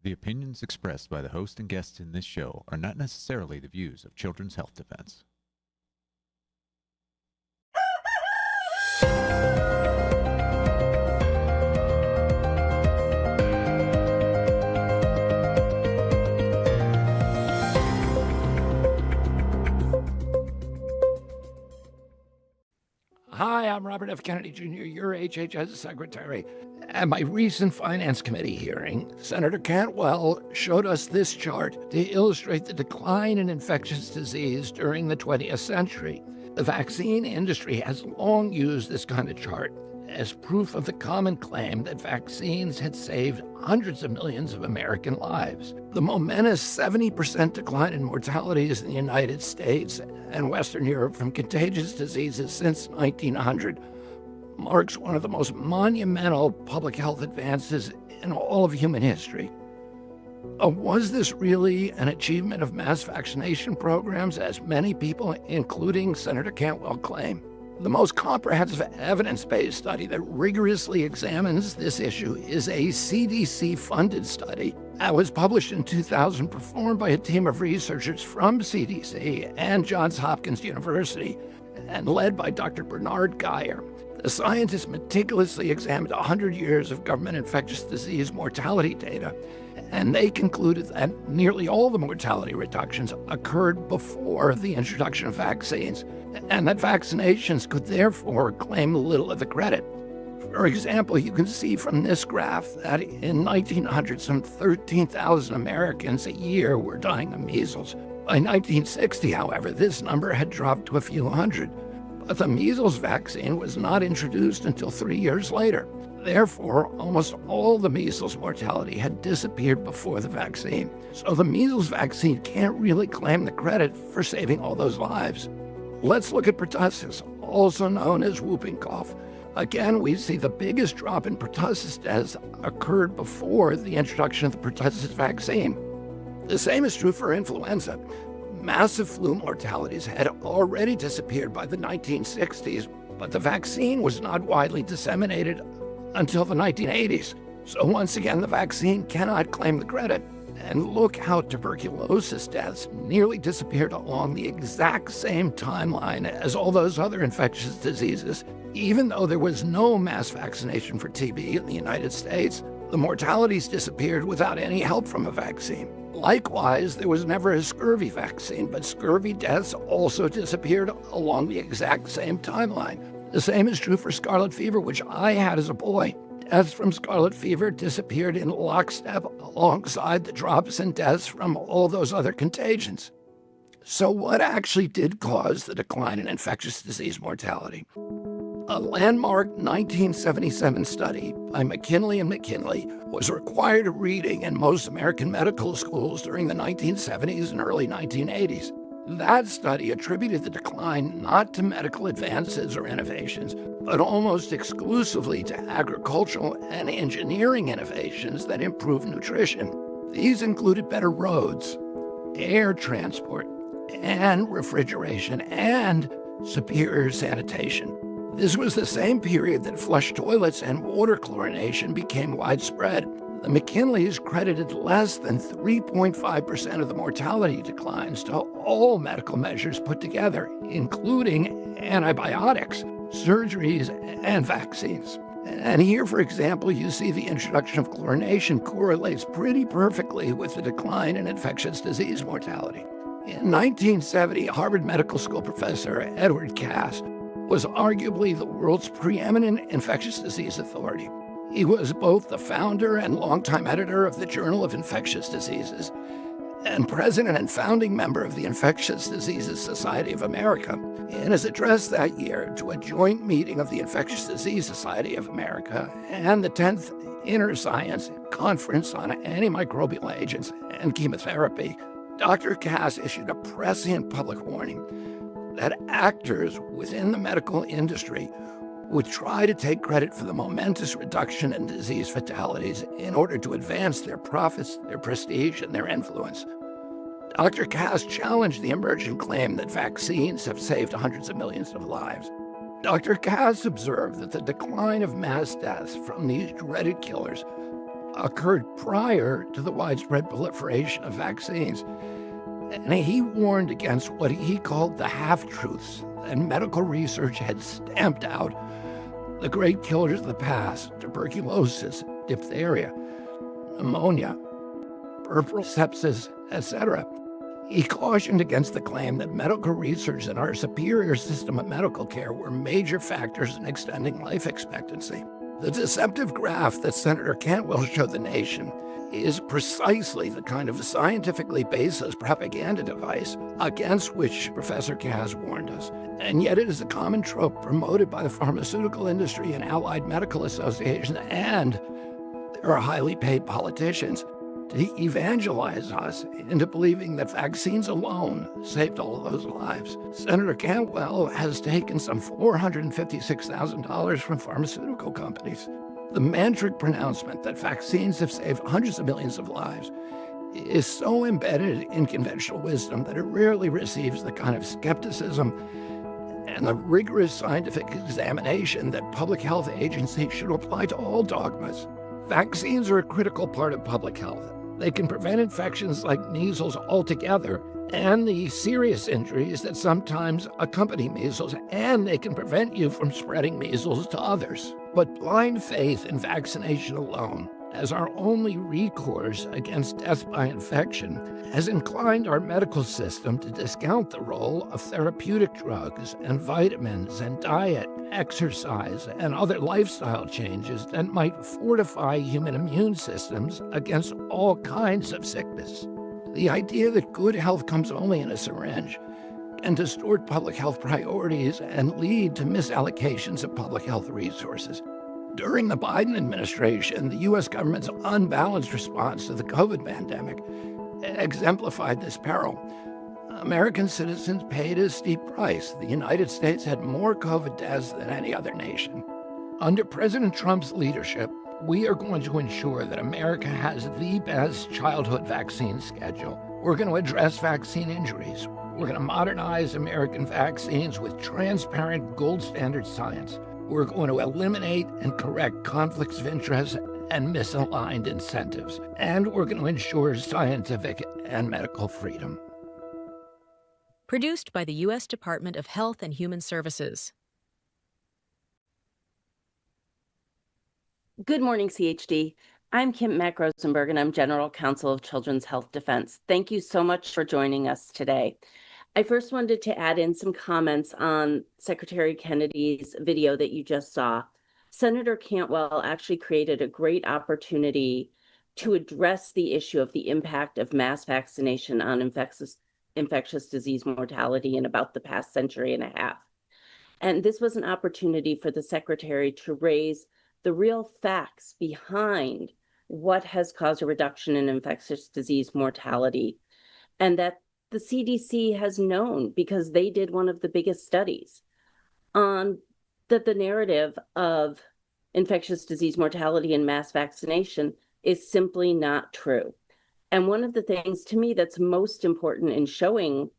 The opinions expressed by the host and guests in this show are not necessarily the views of Children's Health Defense. Hi, I'm Robert F. Kennedy Jr., your HHS Secretary. At my recent Finance Committee hearing, Senator Cantwell showed us this chart to illustrate the decline in infectious disease during the 20th century. The vaccine industry has long used this kind of chart as proof of the common claim that vaccines had saved hundreds of millions of American lives. The momentous 70% decline in mortalities in the United States and Western Europe from contagious diseases since 1900 marks one of the most monumental public health advances in all of human history. Was this really an achievement of mass vaccination programs, as many people, including Senator Cantwell, claim? The most comprehensive evidence-based study that rigorously examines this issue is a CDC-funded study that was published in 2000, performed by a team of researchers from CDC and Johns Hopkins University, and led by Dr. Bernard Geyer. The scientists meticulously examined 100 years of government infectious disease mortality data, and they concluded that nearly all the mortality reductions occurred before the introduction of vaccines, and that vaccinations could therefore claim little of the credit. For example, you can see from this graph that in 1900, some 13,000 Americans a year were dying of measles. By 1960, however, this number had dropped to a few hundred. But the measles vaccine was not introduced until 3 years later. Therefore, almost all the measles mortality had disappeared before the vaccine. So the measles vaccine can't really claim the credit for saving all those lives. Let's look at pertussis, also known as whooping cough. Again, we see the biggest drop in pertussis deaths occurred before the introduction of the pertussis vaccine. The same is true for influenza. Massive flu mortalities had already disappeared by the 1960s, but the vaccine was not widely disseminated until the 1980s. So once again, the vaccine cannot claim the credit. And look how tuberculosis deaths nearly disappeared along the exact same timeline as all those other infectious diseases. Even though there was no mass vaccination for TB in the United States, the mortalities disappeared without any help from a vaccine. Likewise, there was never a scurvy vaccine, but scurvy deaths also disappeared along the exact same timeline. The same is true for scarlet fever, which I had as a boy. Deaths from scarlet fever disappeared in lockstep alongside the drops in deaths from all those other contagions. So what actually did cause the decline in infectious disease mortality? A landmark 1977 study by McKinley and McKinley was required reading in most American medical schools during the 1970s and early 1980s. That study attributed the decline not to medical advances or innovations, but almost exclusively to agricultural and engineering innovations that improved nutrition. These included better roads, air transport, and refrigeration, and superior sanitation. This was the same period that flush toilets and water chlorination became widespread. The McKinleys credited less than 3.5% of the mortality declines to all medical measures put together, including antibiotics, surgeries, and vaccines. And here, for example, you see the introduction of chlorination correlates pretty perfectly with the decline in infectious disease mortality. In 1970, Harvard Medical School professor Edward Cass was arguably the world's preeminent infectious disease authority. He was both the founder and longtime editor of the Journal of Infectious Diseases and president and founding member of the Infectious Diseases Society of America. In his address that year to a joint meeting of the Infectious Disease Society of America and the 10th Inner Science Conference on Antimicrobial Agents and Chemotherapy, Dr. Cass issued a prescient public warning that actors within the medical industry would try to take credit for the momentous reduction in disease fatalities in order to advance their profits, their prestige, and their influence. Dr. Cass challenged the emergent claim that vaccines have saved hundreds of millions of lives. Dr. Cass observed that the decline of mass deaths from these dreaded killers occurred prior to the widespread proliferation of vaccines. And he warned against what he called the half-truths that medical research had stamped out, the great killers of the past: tuberculosis, diphtheria, pneumonia, peripheral sepsis, etc. He cautioned against the claim that medical research and our superior system of medical care were major factors in extending life expectancy. The deceptive graph that Senator Cantwell showed the nation is precisely the kind of scientifically baseless propaganda device against which Professor Kaz warned us. And yet it is a common trope promoted by the pharmaceutical industry and allied medical associations, and there are highly paid politicians, to evangelize us into believing that vaccines alone saved all of those lives. Senator Cantwell has taken some $456,000 from pharmaceutical companies. The mantric pronouncement that vaccines have saved hundreds of millions of lives is so embedded in conventional wisdom that it rarely receives the kind of skepticism and the rigorous scientific examination that public health agencies should apply to all dogmas. Vaccines are a critical part of public health. They can prevent infections like measles altogether and the serious injuries that sometimes accompany measles, and they can prevent you from spreading measles to others. But blind faith in vaccination alone as our only recourse against death by infection has inclined our medical system to discount the role of therapeutic drugs and vitamins and diet, exercise, and other lifestyle changes that might fortify human immune systems against all kinds of sickness. The idea that good health comes only in a syringe can distort public health priorities and lead to misallocations of public health resources. During the Biden administration, the U.S. government's unbalanced response to the COVID pandemic exemplified this peril. American citizens paid a steep price. The United States had more COVID deaths than any other nation. Under President Trump's leadership, we are going to ensure that America has the best childhood vaccine schedule. We're going to address vaccine injuries. We're going to modernize American vaccines with transparent gold standard science. We're going to eliminate and correct conflicts of interest and misaligned incentives. And we're going to ensure scientific and medical freedom. Produced by the U.S. Department of Health and Human Services. Good morning, CHD. I'm Mack Rosenberg, and I'm General Counsel of Children's Health Defense. Thank you so much for joining us today. I first wanted to add in some comments on Secretary Kennedy's video that you just saw. Senator Cantwell actually created a great opportunity to address the issue of the impact of mass vaccination on infectious disease mortality in about the past century and a half. And this was an opportunity for the Secretary to raise the real facts behind what has caused a reduction in infectious disease mortality, and that the CDC has known because they did one of the biggest studies on that the narrative of infectious disease mortality and mass vaccination is simply not true. And one of the things to me that's most important in showing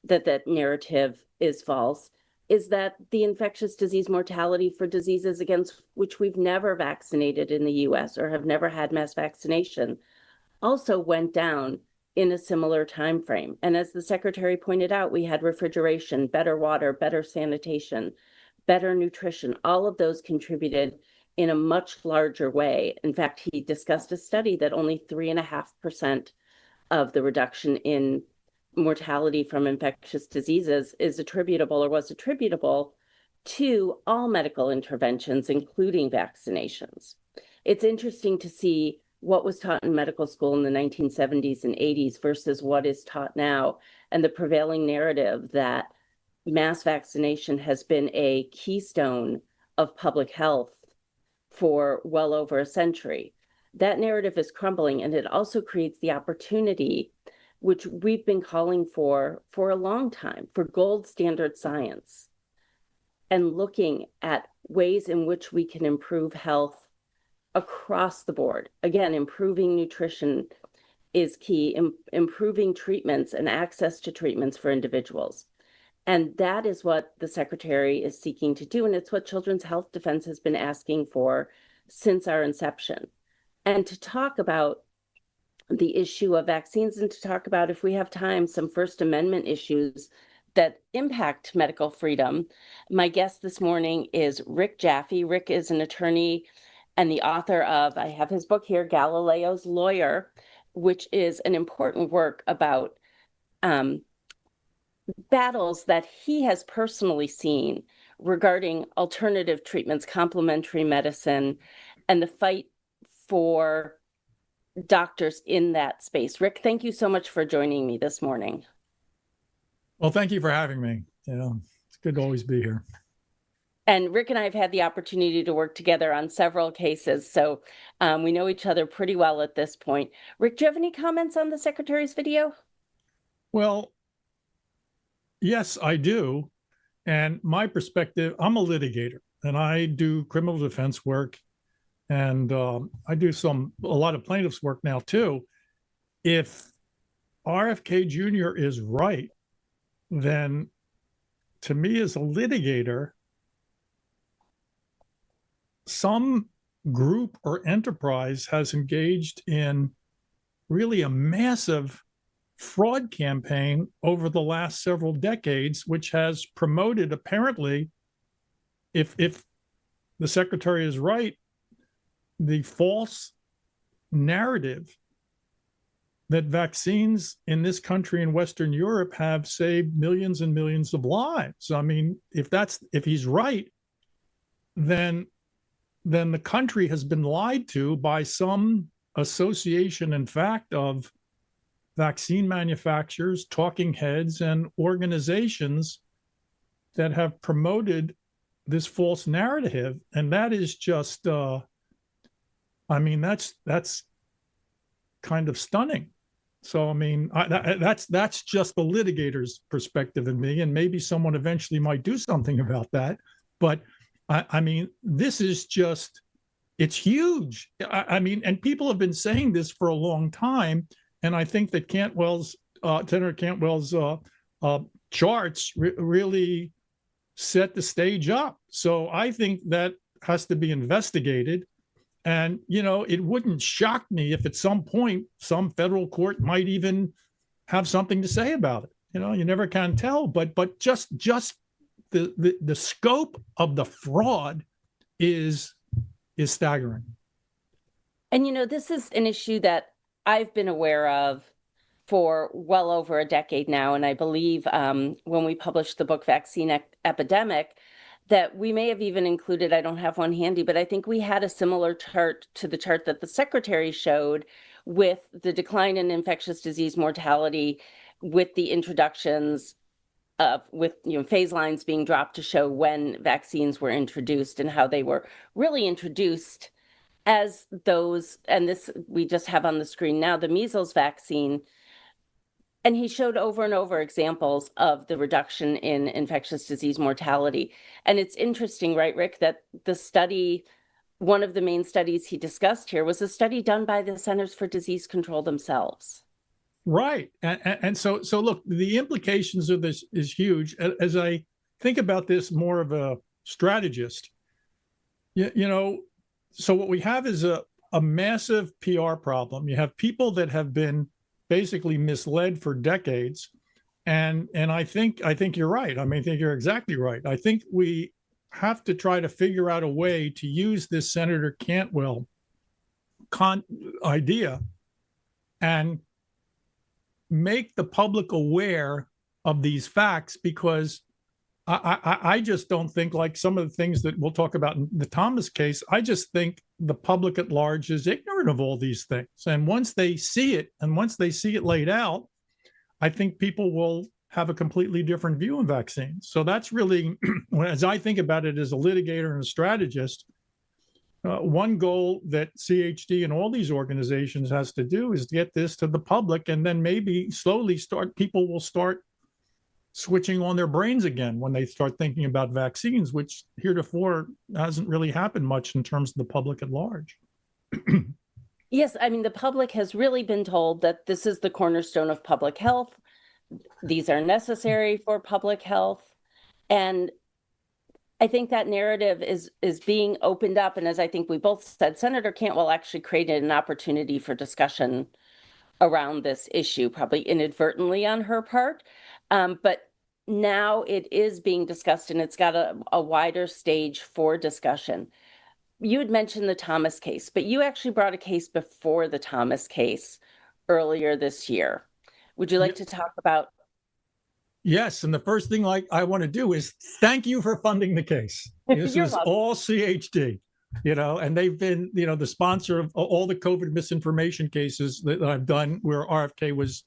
that that narrative is false is that the infectious disease mortality for diseases against which we've never vaccinated in the US or have never had mass vaccination also went down in a similar time frame. And as the Secretary pointed out, we had refrigeration, better water, better sanitation, better nutrition. All of those contributed in a much larger way. In fact, he discussed a study that only 3.5% of the reduction in mortality from infectious diseases is attributable or was attributable to all medical interventions, including vaccinations. It's interesting to see what was taught in medical school in the 1970s and 80s versus what is taught now, and the prevailing narrative that mass vaccination has been a keystone of public health for well over a century. That narrative is crumbling, and it also creates the opportunity, which we've been calling for a long time, for gold standard science and looking at ways in which we can improve health across the board. Again, improving nutrition is key, improving treatments and access to treatments for individuals. And that is what the Secretary is seeking to do. And it's what Children's Health Defense has been asking for since our inception. and to talk about the issue of vaccines and to talk about, if we have time, some First Amendment issues that impact medical freedom. My guest this morning is Rick Jaffe. Rick is an attorney and the author of, I have his book here, Galileo's Lawyer, which is an important work about battles that he has personally seen regarding alternative treatments, complementary medicine, and the fight for doctors in that space. Rick, thank you so much for joining me this morning. Well, thank you for having me. It's good to always be here. And Rick and I have had the opportunity to work together on several cases, so we know each other pretty well at this point. Rick, do you have any comments on the Secretary's video? Well, yes, I do. And my perspective, I'm a litigator and I do criminal defense work. And I do a lot of plaintiffs work now too. If RFK Jr. is right, then to me as a litigator, some group or enterprise has engaged in really a massive fraud campaign over the last several decades, which has promoted, apparently, if the Secretary is right, the false narrative that vaccines in this country and Western Europe have saved millions and millions of lives. I mean, if he's right, then the country has been lied to by some association, in fact, of vaccine manufacturers, talking heads, and organizations that have promoted this false narrative. And that is just, that's kind of stunning. So, that's just the litigator's perspective in me, and maybe someone eventually might do something about that. But this is just, it's huge. And people have been saying this for a long time. And I think that Senator Cantwell's charts really set the stage up. So I think that has to be investigated. And, it wouldn't shock me if at some point some federal court might even have something to say about it. You never can tell. But just the scope of the fraud is staggering. And, this is an issue that I've been aware of for well over a decade now. And I believe when we published the book Vaccine Epidemic, that we may have even included, I don't have one handy, but I think we had a similar chart to the chart that the Secretary showed with the decline in infectious disease mortality, with the introductions of, phase lines being dropped to show when vaccines were introduced and how they were really introduced as those, and this we just have on the screen now, the measles vaccine. And he showed over and over examples of the reduction in infectious disease mortality. And it's interesting, right, Rick, that the study, one of the main studies he discussed here was a study done by the Centers for Disease Control themselves. Right. And so look, the implications of this is huge. As I think about this more of a strategist, so what we have is a massive PR problem. You have people that have been basically misled for decades. And I think you're right. I think you're exactly right. I think we have to try to figure out a way to use this Senator Cantwell idea and make the public aware of these facts, because I just don't think, like some of the things that we'll talk about in the Thomas case, I just think the public at large is ignorant of all these things. And once they see it, laid out, I think people will have a completely different view on vaccines. So that's really, as I think about it as a litigator and a strategist, one goal that CHD and all these organizations has to do is get this to the public, and then maybe slowly people will start switching on their brains again when they start thinking about vaccines, which heretofore hasn't really happened much in terms of the public at large. Yes, the public has really been told that this is the cornerstone of public health. These are necessary for public health. And I think that narrative is being opened up. And as I think we both said, Senator Cantwell actually created an opportunity for discussion around this issue, probably inadvertently on her part. But now it is being discussed, and it's got a wider stage for discussion. You had mentioned the Thomas case, but you actually brought a case before the Thomas case earlier this year. Would you like to talk about? Yes, and the first thing I want to do is thank you for funding the case. This was all CHD, and they've been, the sponsor of all the COVID misinformation cases that I've done where RFK was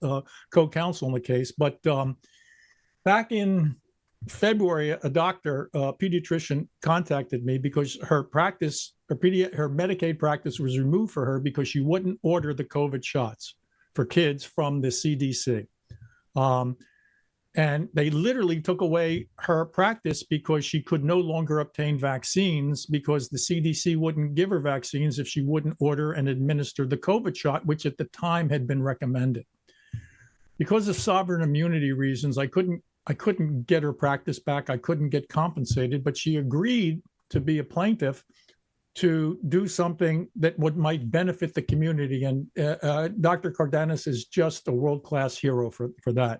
co-counsel in the case. But back in February, a doctor, a pediatrician, contacted me because her Medicaid practice was removed for her because she wouldn't order the COVID shots for kids from the CDC. And they literally took away her practice because she could no longer obtain vaccines because the CDC wouldn't give her vaccines if she wouldn't order and administer the COVID shot, which at the time had been recommended. Because of sovereign immunity reasons, I couldn't get her practice back. I couldn't get compensated, but she agreed to be a plaintiff to do something that might benefit the community. And Dr. Cardenas is just a world-class hero for that.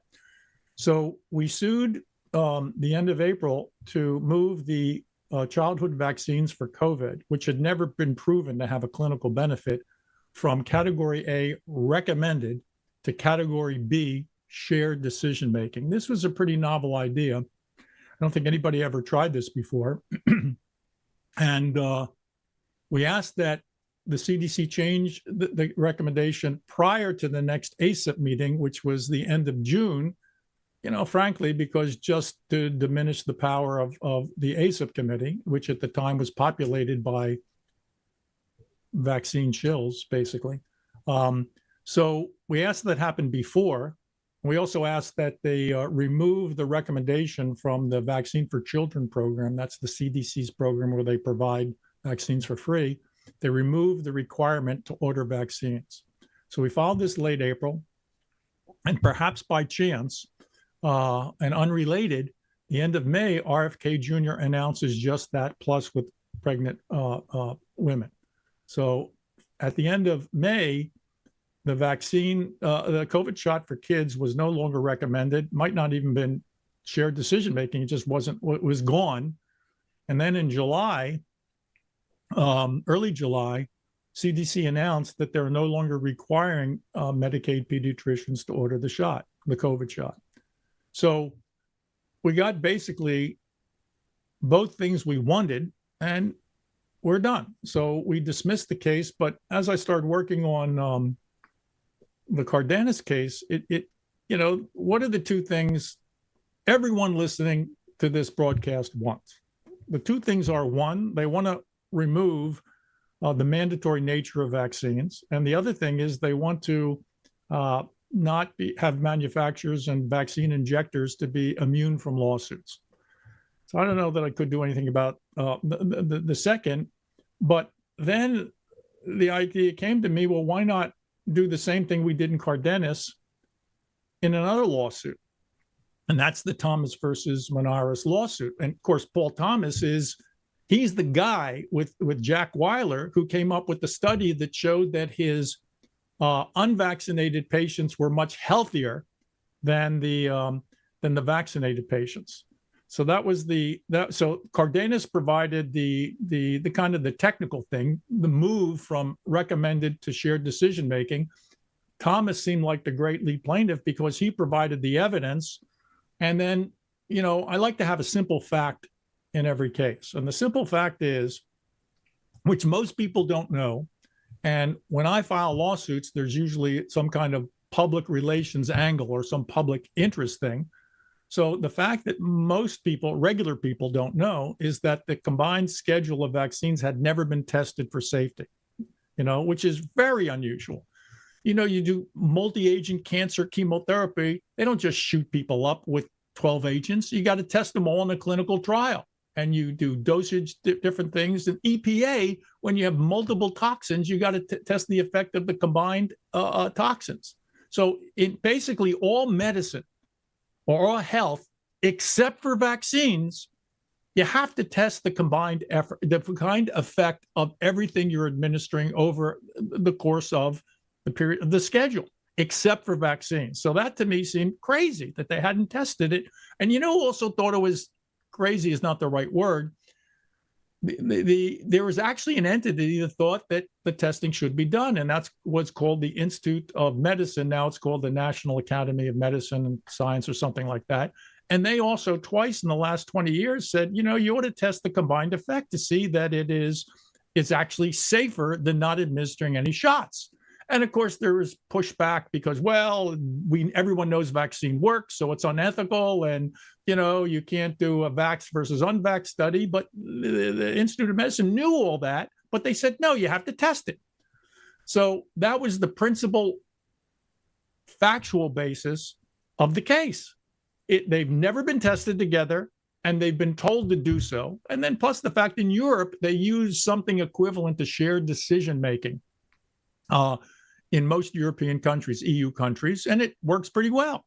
So we sued the end of April to move the childhood vaccines for COVID, which had never been proven to have a clinical benefit, from Category A recommended to Category B shared decision-making. This was a pretty novel idea. I don't think anybody ever tried this before. And we asked that the CDC change the recommendation prior to the next ACIP meeting, which was the end of June, frankly, because just to diminish the power of the ACIP committee, which at the time was populated by vaccine shills, basically. So we asked that happen before. We also asked that they remove the recommendation from the Vaccine for Children program. That's the CDC's program where they provide vaccines for free. They removed the requirement to order vaccines. So we filed this late April, and perhaps by chance, and unrelated, the end of May, RFK Jr. announces just that, plus with pregnant women. So at the end of May, the vaccine, the COVID shot for kids was no longer recommended, might not even been shared decision-making. It just wasn't, it was gone. And then in July, early July, CDC announced that they're no longer requiring Medicaid pediatricians to order the shot, the COVID shot. So we got basically both things we wanted, and we're done. So we dismissed the case. But as I started working on the Cardenas case, what are the two things everyone listening to this broadcast wants? The two things are, one, they want to remove the mandatory nature of vaccines. And the other thing is they want to have manufacturers and vaccine injectors to be immune from lawsuits. So I don't know that I could do anything about the second, but then the idea came to me, well, why not do the same thing we did in Cardenas in another lawsuit? And that's the Thomas versus Monaris lawsuit. And of course, Paul Thomas he's the guy with Jack Weiler who came up with the study that showed that his unvaccinated patients were much healthier than the vaccinated patients. So that was so Cardenas provided the kind of the technical thing, the move from recommended to shared decision making. Thomas seemed like the great lead plaintiff because he provided the evidence. And then, I like to have a simple fact in every case. And the simple fact is, which most people don't know, and when I file lawsuits, there's usually some kind of public relations angle or some public interest thing. So the fact that most people, regular people, don't know is that the combined schedule of vaccines had never been tested for safety, which is very unusual. You do multi-agent cancer chemotherapy. They don't just shoot people up with 12 agents. You got to test them all in a clinical trial. And you do dosage, different things. And EPA, when you have multiple toxins, you got to test the effect of the combined toxins. So in basically all medicine or all health, except for vaccines, you have to test the combined effort, the combined effect of everything you're administering over the course of the period of the schedule, except for vaccines. So that to me seemed crazy that they hadn't tested it. And also thought it was crazy is not the right word. There was actually an entity that thought that the testing should be done, and that's what's called the Institute of Medicine. Now it's called the National Academy of Medicine and Science or something like that. And they also twice in the last 20 years said, you ought to test the combined effect to see that it's actually safer than not administering any shots. And of course, there was pushback because, everyone knows vaccine works, so it's unethical, and you can't do a vax versus unvax study. But the Institute of Medicine knew all that, but they said, no, you have to test it. So that was the principal factual basis of the case. They've never been tested together, and they've been told to do so. And then plus the fact in Europe, they use something equivalent to shared decision-making in most European countries, EU countries, and it works pretty well.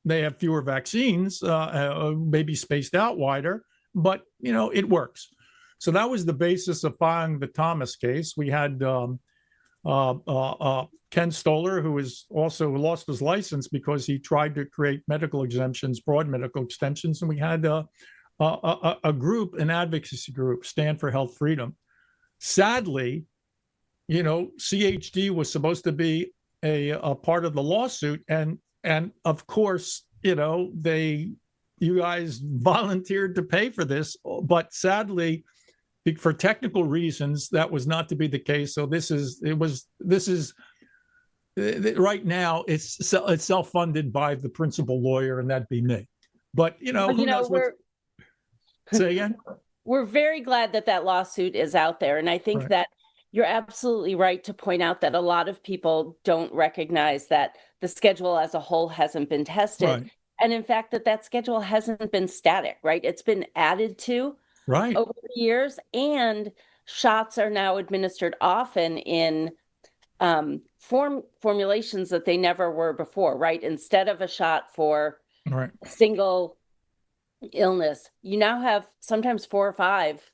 They have fewer vaccines, maybe spaced out wider, but, it works. So that was the basis of filing the Thomas case. We had Ken Stoller, who is also lost his license because he tried to create medical exemptions, broad medical exemptions. And we had a group, an advocacy group, Stand for Health Freedom. Sadly, CHD was supposed to be a part of the lawsuit. And of course, you guys volunteered to pay for this, but sadly, for technical reasons, that was not to be the case. So right now, it's self-funded by the principal lawyer, and that'd be me. But who knows say again? We're very glad that lawsuit is out there, and I think that you're absolutely right to point out that a lot of people don't recognize that the schedule as a whole hasn't been tested, right. And in fact that schedule hasn't been static. Right, it's been added to over the years, and shots are now administered often in formulations that they never were before, right? Instead of a shot for a single illness, you now have sometimes 4 or 5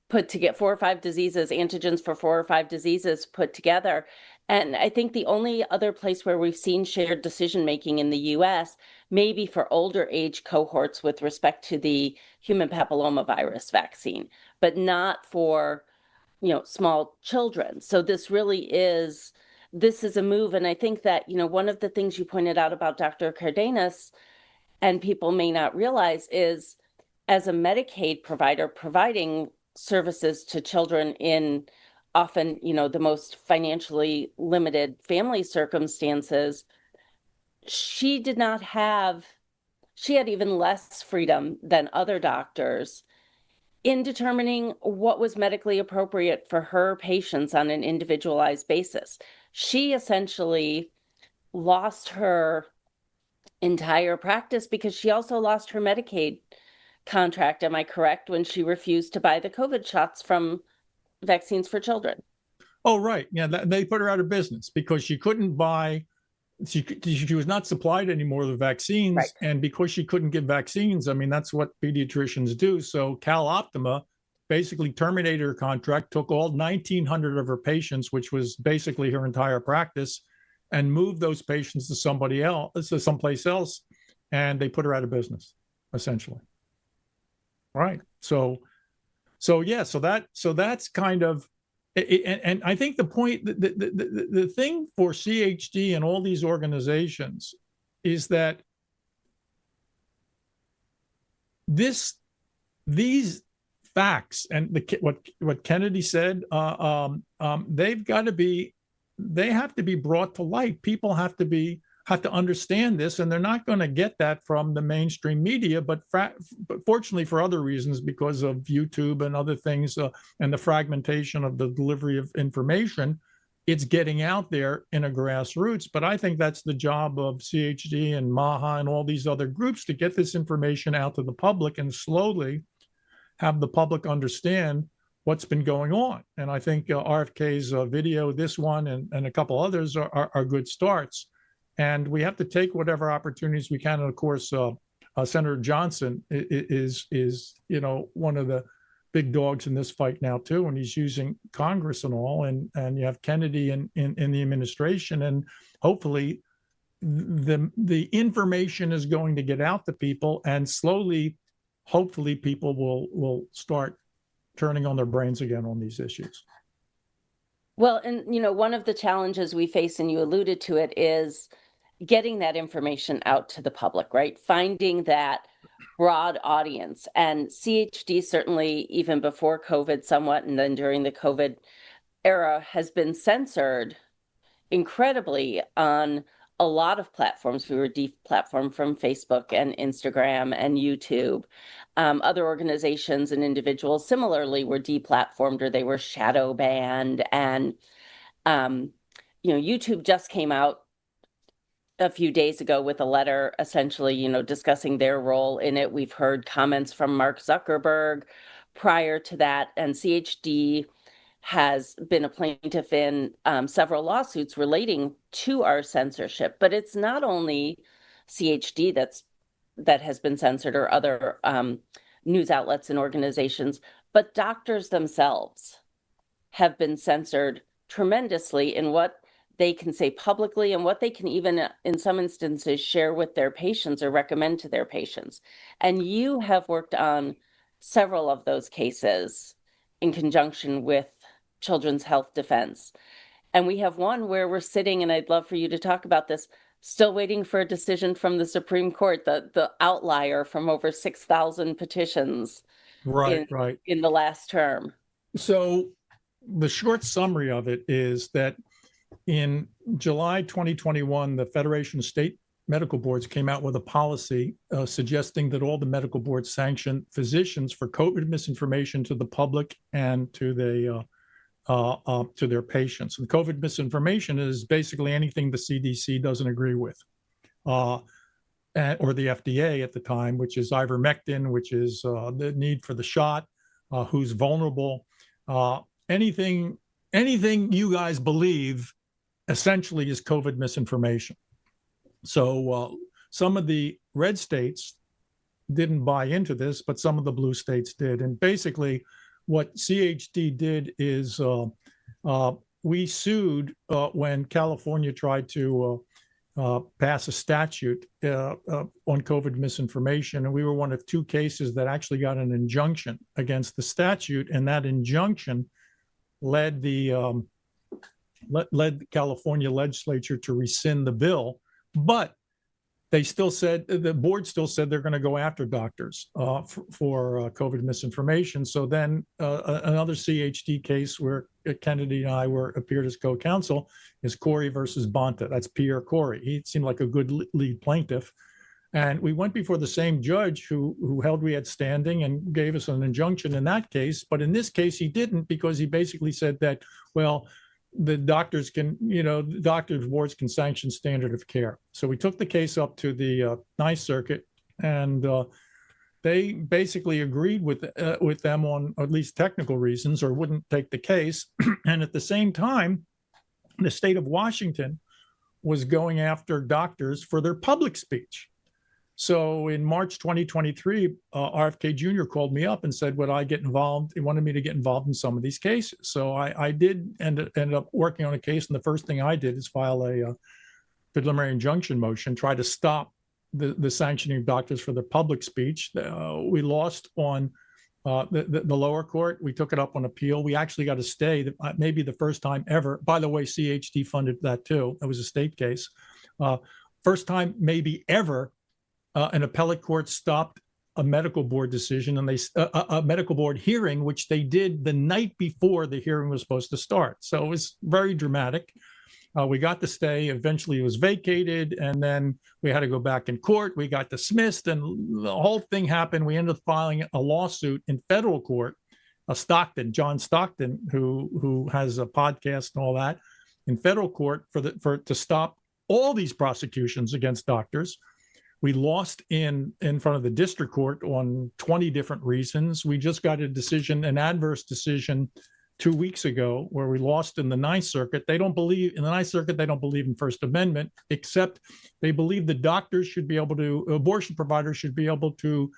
put to get 4 or 5 diseases, antigens for 4 or 5 diseases put together. And I think the only other place where we've seen shared decision-making in the US, maybe for older age cohorts with respect to the human papillomavirus vaccine, but not for small children. So this is a move. And I think that, one of the things you pointed out about Dr. Cardenas, and people may not realize, is as a Medicaid provider providing services to children in often, the most financially limited family circumstances, she had even less freedom than other doctors in determining what was medically appropriate for her patients on an individualized basis. She essentially lost her entire practice because she also lost her Medicaid contract, am I correct, when she refused to buy the COVID shots from Vaccines for Children? Oh, right. Yeah, they put her out of business because she couldn't buy, she was not supplied anymore with vaccines. Right. And because she couldn't give vaccines, I mean, that's what pediatricians do. So Cal Optima basically terminated her contract, took all 1,900 of her patients, which was basically her entire practice, and moved those patients to someplace else, and they put her out of business, essentially. Right. So that's kind of, and I think the point, the thing for CHD and all these organizations is that these facts and what Kennedy said, they have to be brought to light. People have to understand this, and they're not going to get that from the mainstream media, but fortunately for other reasons, because of YouTube and other things, and the fragmentation of the delivery of information, it's getting out there in a grassroots. But I think that's the job of CHD and MAHA and all these other groups, to get this information out to the public and slowly have the public understand what's been going on. And I think RFK's video, this one and a couple others are good starts. And we have to take whatever opportunities we can. And of course, Senator Johnson is one of the big dogs in this fight now too, and he's using Congress and all, and you have Kennedy in the administration, and hopefully the information is going to get out to people, and slowly, hopefully, people will start turning on their brains again on these issues. Well, and one of the challenges we face, and you alluded to it, is getting that information out to the public, right? Finding that broad audience. And CHD, certainly even before COVID somewhat, and then during the COVID era, has been censored incredibly on a lot of platforms. We were deplatformed from Facebook and Instagram and YouTube. Other organizations and individuals similarly were deplatformed, or they were shadow banned. And YouTube just came out a few days ago with a letter essentially, discussing their role in it. We've heard comments from Mark Zuckerberg prior to that, and CHD has been a plaintiff in several lawsuits relating to our censorship. But it's not only CHD that has been censored, or other news outlets and organizations, but doctors themselves have been censored tremendously in what they can say publicly, and what they can even, in some instances, share with their patients or recommend to their patients. And you have worked on several of those cases in conjunction with Children's Health Defense. And we have one where we're sitting, and I'd love for you to talk about this, still waiting for a decision from the Supreme Court, the outlier from over 6,000 petitions in the last term. So the short summary of it is that in July 2021, the Federation of State Medical Boards came out with a policy suggesting that all the medical boards sanction physicians for COVID misinformation to the public and to their patients. And COVID misinformation is basically anything the CDC doesn't agree with, or the FDA at the time, which is ivermectin, which is the need for the shot, who's vulnerable, anything you guys believe essentially is COVID misinformation. So some of the red states didn't buy into this, but some of the blue states did. And basically what CHD did is we sued when California tried to pass a statute on COVID misinformation. And we were one of two cases that actually got an injunction against the statute. And that injunction led the California legislature to rescind the bill, but they still said, the board still said they're going to go after doctors for COVID misinformation. So then another CHD case where Kennedy and I appeared as co-counsel is Corey versus Bonta. That's Pierre Corey. He seemed like a good lead plaintiff. And we went before the same judge who held we had standing and gave us an injunction in that case. But in this case, he didn't, because he basically said that, well, the doctors boards can sanction standard of care. So we took the case up to the Ninth Circuit, and they basically agreed with them on at least technical reasons, or wouldn't take the case. And at the same time, the state of Washington was going after doctors for their public speech. So in March 2023, RFK Jr. called me up and said, would I get involved? He wanted me to get involved in some of these cases. So I did end up working on a case. And the first thing I did is file a preliminary injunction motion, try to stop the sanctioning of doctors for their public speech. We lost on the lower court. We took it up on appeal. We actually got a stay, maybe the first time ever. By the way, CHD funded that too. It was a state case. First time maybe ever an appellate court stopped a medical board decision, and a medical board hearing, which they did the night before the hearing was supposed to start. So it was very dramatic. We got the stay. Eventually it was vacated, and then we had to go back in court. We got dismissed, and the whole thing happened. We ended up filing a lawsuit in federal court. John Stockton, who has a podcast and all that, in federal court to stop all these prosecutions against doctors. We lost in front of the district court on 20 different reasons. We just got an adverse decision 2 weeks ago where we lost in the Ninth Circuit. They don't believe in the Ninth Circuit. They don't believe in First Amendment, except they believe the doctors should be able to, abortion providers should be able to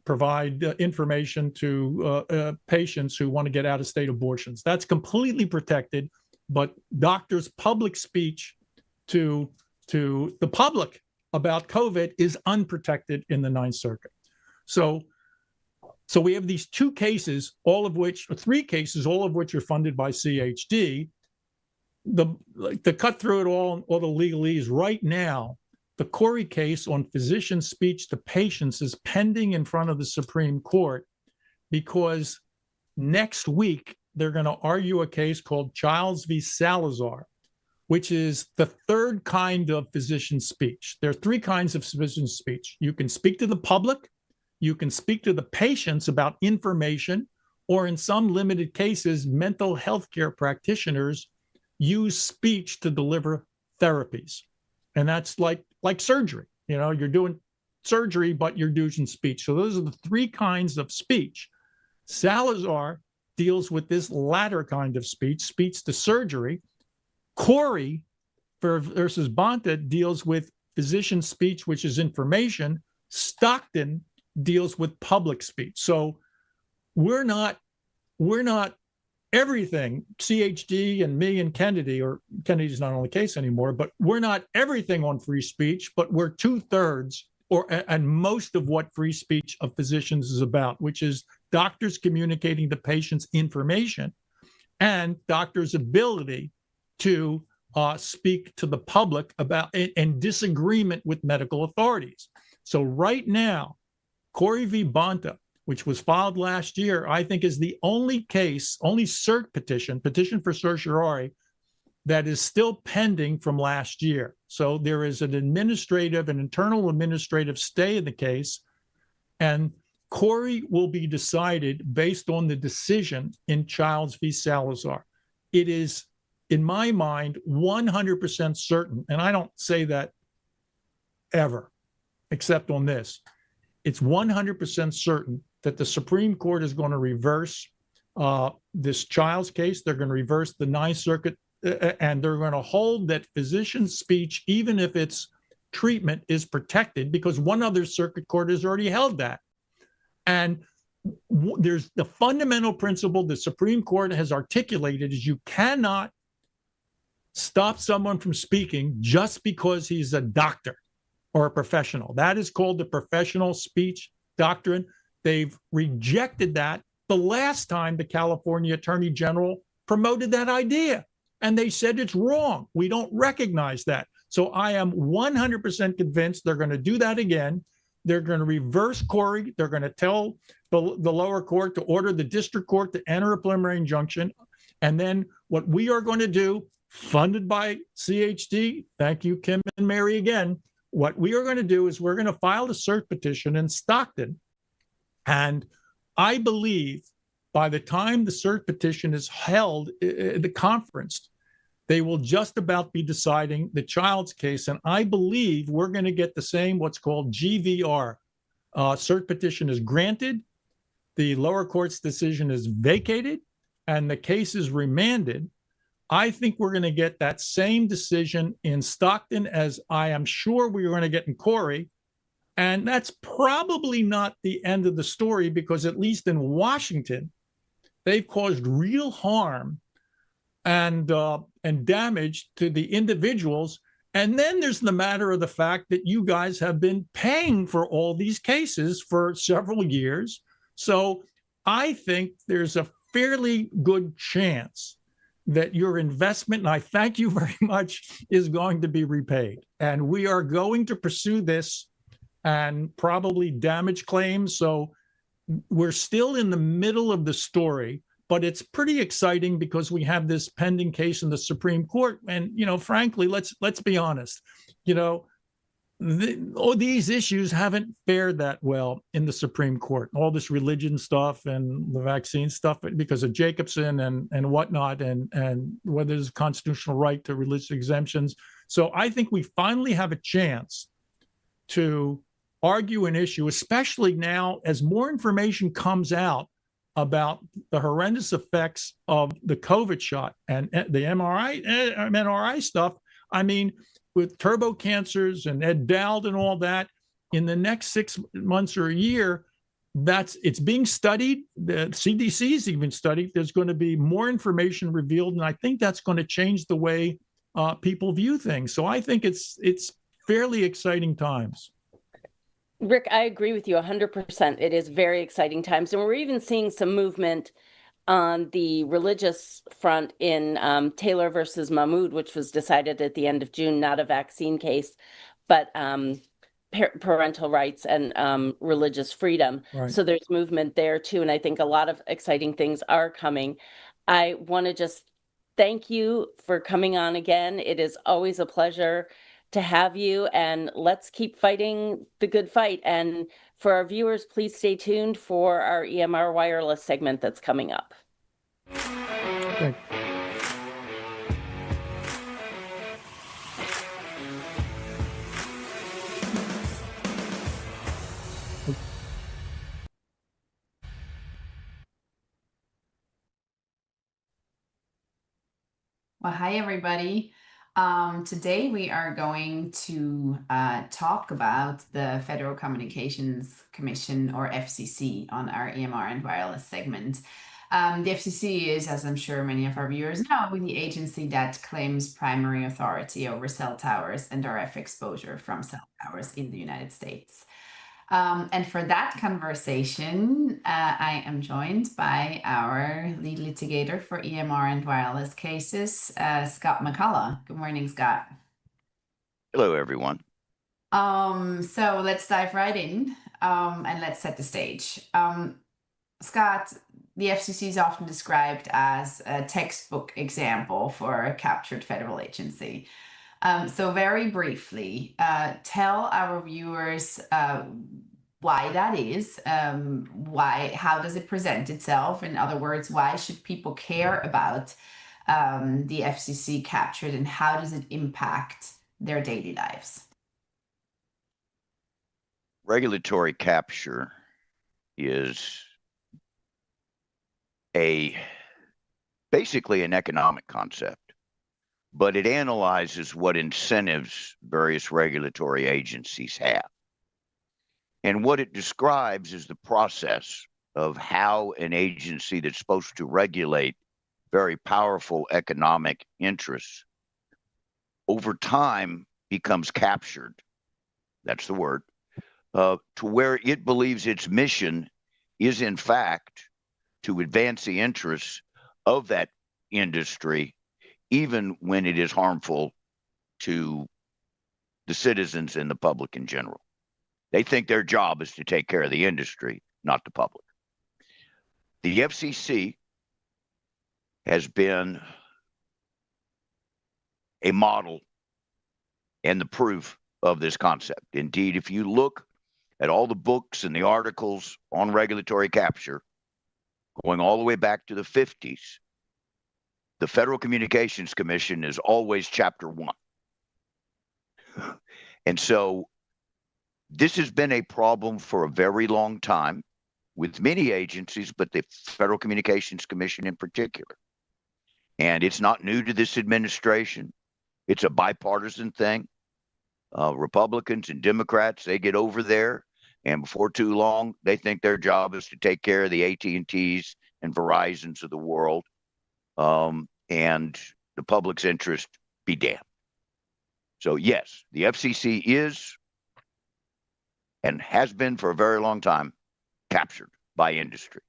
provide information to patients who want to get out of state abortions. That's completely protected, but doctors' public speech to the public about COVID is unprotected in the Ninth Circuit. So we have these two cases, all of which, or three cases, all of which are funded by CHD. To cut through it all the legalese, right now, the Corey case on physician speech to patients is pending in front of the Supreme Court because next week they're going to argue a case called Childs v. Salazar, which is the third kind of physician speech. There are three kinds of physician speech. You can speak to the public, you can speak to the patients about information, or in some limited cases, mental health care practitioners use speech to deliver therapies. And that's like surgery. You're doing surgery, but you're using speech. So those are the three kinds of speech. Salazar deals with this latter kind of speech to surgery. Corey versus Bonta deals with physician speech, which is information. Stockton deals with public speech. So we're not everything. CHD and me and Kennedy, or Kennedy's not on the case anymore, but we're not everything on free speech, but we're 2/3 and most of what free speech of physicians is about, which is doctors communicating to patients information and doctors' ability to speak to the public about in disagreement with medical authorities. So right now, Corey v. Bonta, which was filed last year, I think is the only cert petition for certiorari that is still pending from last year. So there is an internal administrative stay in the case, and Corey will be decided based on the decision in Childs v. Salazar. It is, in my mind, 100% certain, and I don't say that ever, except on this. It's 100% certain that the Supreme Court is going to reverse this Childs case. They're going to reverse the Ninth Circuit, and they're going to hold that physician speech, even if its treatment is protected, because one other circuit court has already held that. And there's the fundamental principle the Supreme Court has articulated is you cannot stop someone from speaking just because he's a doctor or a professional. That is called the professional speech doctrine. They've rejected that the last time the California Attorney General promoted that idea. And they said it's wrong. We don't recognize that. So I am 100% convinced they're going to do that again. They're going to reverse Corey. They're going to tell the lower court to order the district court to enter a preliminary injunction. And then what we are going to do, funded by CHD, thank you, Kim and Mary again, what we are going to do is we're going to file a cert petition in Stockton. And I believe by the time the cert petition is held, the conference, they will just about be deciding the Childs case. And I believe we're going to get the same, what's called GVR. Cert petition is granted, the lower court's decision is vacated, and the case is remanded. I think we're going to get that same decision in Stockton as I am sure we are going to get in Corey. And that's probably not the end of the story, because at least in Washington, they've caused real harm and damage to the individuals. And then there's the matter of the fact that you guys have been paying for all these cases for several years. So I think there's a fairly good chance that your investment, and I thank you very much, is going to be repaid. And we are going to pursue this and probably damage claims. So we're still in the middle of the story, but it's pretty exciting because we have this pending case in the Supreme Court. And, frankly, let's be honest, all these issues haven't fared that well in the Supreme Court. All this religion stuff and the vaccine stuff because of Jacobson and whatnot, and whether there's a constitutional right to religious exemptions. So I think we finally have a chance to argue an issue, especially now as more information comes out about the horrendous effects of the COVID shot and the MRI stuff. I mean, with turbo cancers and Ed Dowd and all that, in the next 6 months or a year, it's being studied. The CDC is even studied. There's going to be more information revealed, and I think that's going to change the way people view things. So I think it's fairly exciting times. Rick, I agree with you 100%. It is very exciting times, and we're even seeing some movement on the religious front in Taylor versus Mahmood, which was decided at the end of June, not a vaccine case, but parental rights and religious freedom. Right. So there's movement there too, and I think a lot of exciting things are coming. I want to just thank you for coming on again. It is always a pleasure to have you, and let's keep fighting the good fight. And for our viewers, please stay tuned for our EMR wireless segment that's coming up. Okay. Well, hi, everybody. Today we are going to talk about the Federal Communications Commission, or FCC, on our EMR and wireless segment. The FCC is, as I'm sure many of our viewers know, the agency that claims primary authority over cell towers and RF exposure from cell towers in the United States. And for that conversation, I am joined by our lead litigator for EMR and wireless cases, Scott McCollough. Good morning, Scott. Hello, everyone. So let's dive right in and let's set the stage. Scott, the FCC is often described as a textbook example for a captured federal agency. So very briefly, tell our viewers why that is, how does it present itself? In other words, why should people care about the FCC captured, and how does it impact their daily lives? Regulatory capture is basically an economic concept, but it analyzes what incentives various regulatory agencies have. And what it describes is the process of how an agency that's supposed to regulate very powerful economic interests over time becomes captured, that's the word, to where it believes its mission is in fact to advance the interests of that industry, even when it is harmful to the citizens and the public in general. They think their job is to take care of the industry, not the public. The FCC has been a model and the proof of this concept. Indeed, if you look at all the books and the articles on regulatory capture, going all the way back to the 50s, the Federal Communications Commission is always chapter 1. And so this has been a problem for a very long time with many agencies, but the Federal Communications Commission in particular. And it's not new to this administration. It's a bipartisan thing. Republicans and Democrats, they get over there, and before too long, they think their job is to take care of the AT&Ts and Verizons of the world, and the public's interest be damned. So yes, the FCC is and has been for a very long time captured by industry.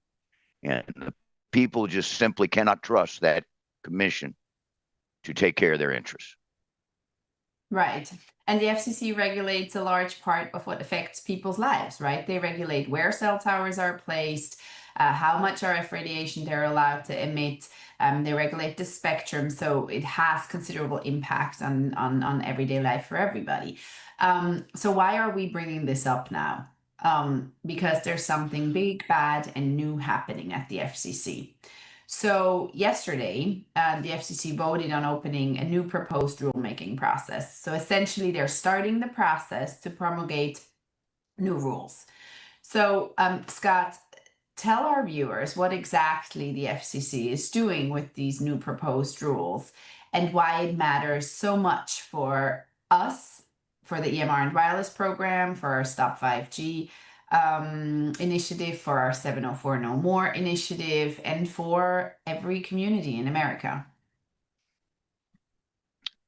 And the people just simply cannot trust that commission to take care of their interests. Right. And the FCC regulates a large part of what affects people's lives, right? They regulate where cell towers are placed, how much RF radiation they're allowed to emit. They regulate the spectrum, so it has considerable impact on everyday life for everybody. So why are we bringing this up now? Because there's something big, bad, and new happening at the FCC. So yesterday, the FCC voted on opening a new proposed rulemaking process. So essentially, they're starting the process to promulgate new rules. So, Scott, tell our viewers what exactly the FCC is doing with these new proposed rules and why it matters so much for us, for the EMR and wireless program, for our Stop 5G initiative, for our 704 No More initiative, and for every community in America.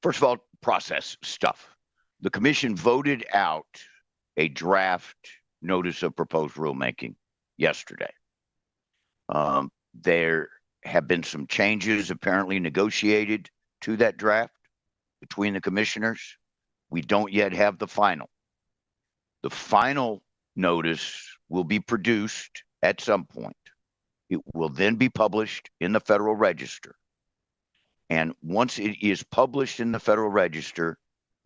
First of all, process stuff. The commission voted out a draft notice of proposed rulemaking yesterday. There have been some changes apparently negotiated to that draft between the commissioners. We don't yet have the final. The final notice will be produced at some point. It will then be published in the Federal Register. And once it is published in the Federal Register,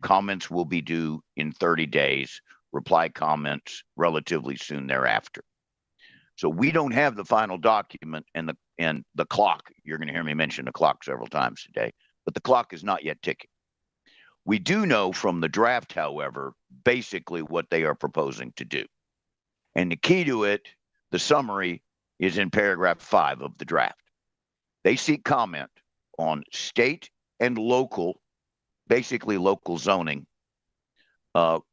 comments will be due in 30 days, reply comments relatively soon thereafter. So we don't have the final document, and the clock, you're going to hear me mention the clock several times today, but the clock is not yet ticking. We do know from the draft, however, basically what they are proposing to do. And the key to it, the summary, is in paragraph 5 of the draft. They seek comment on state and local, basically local zoning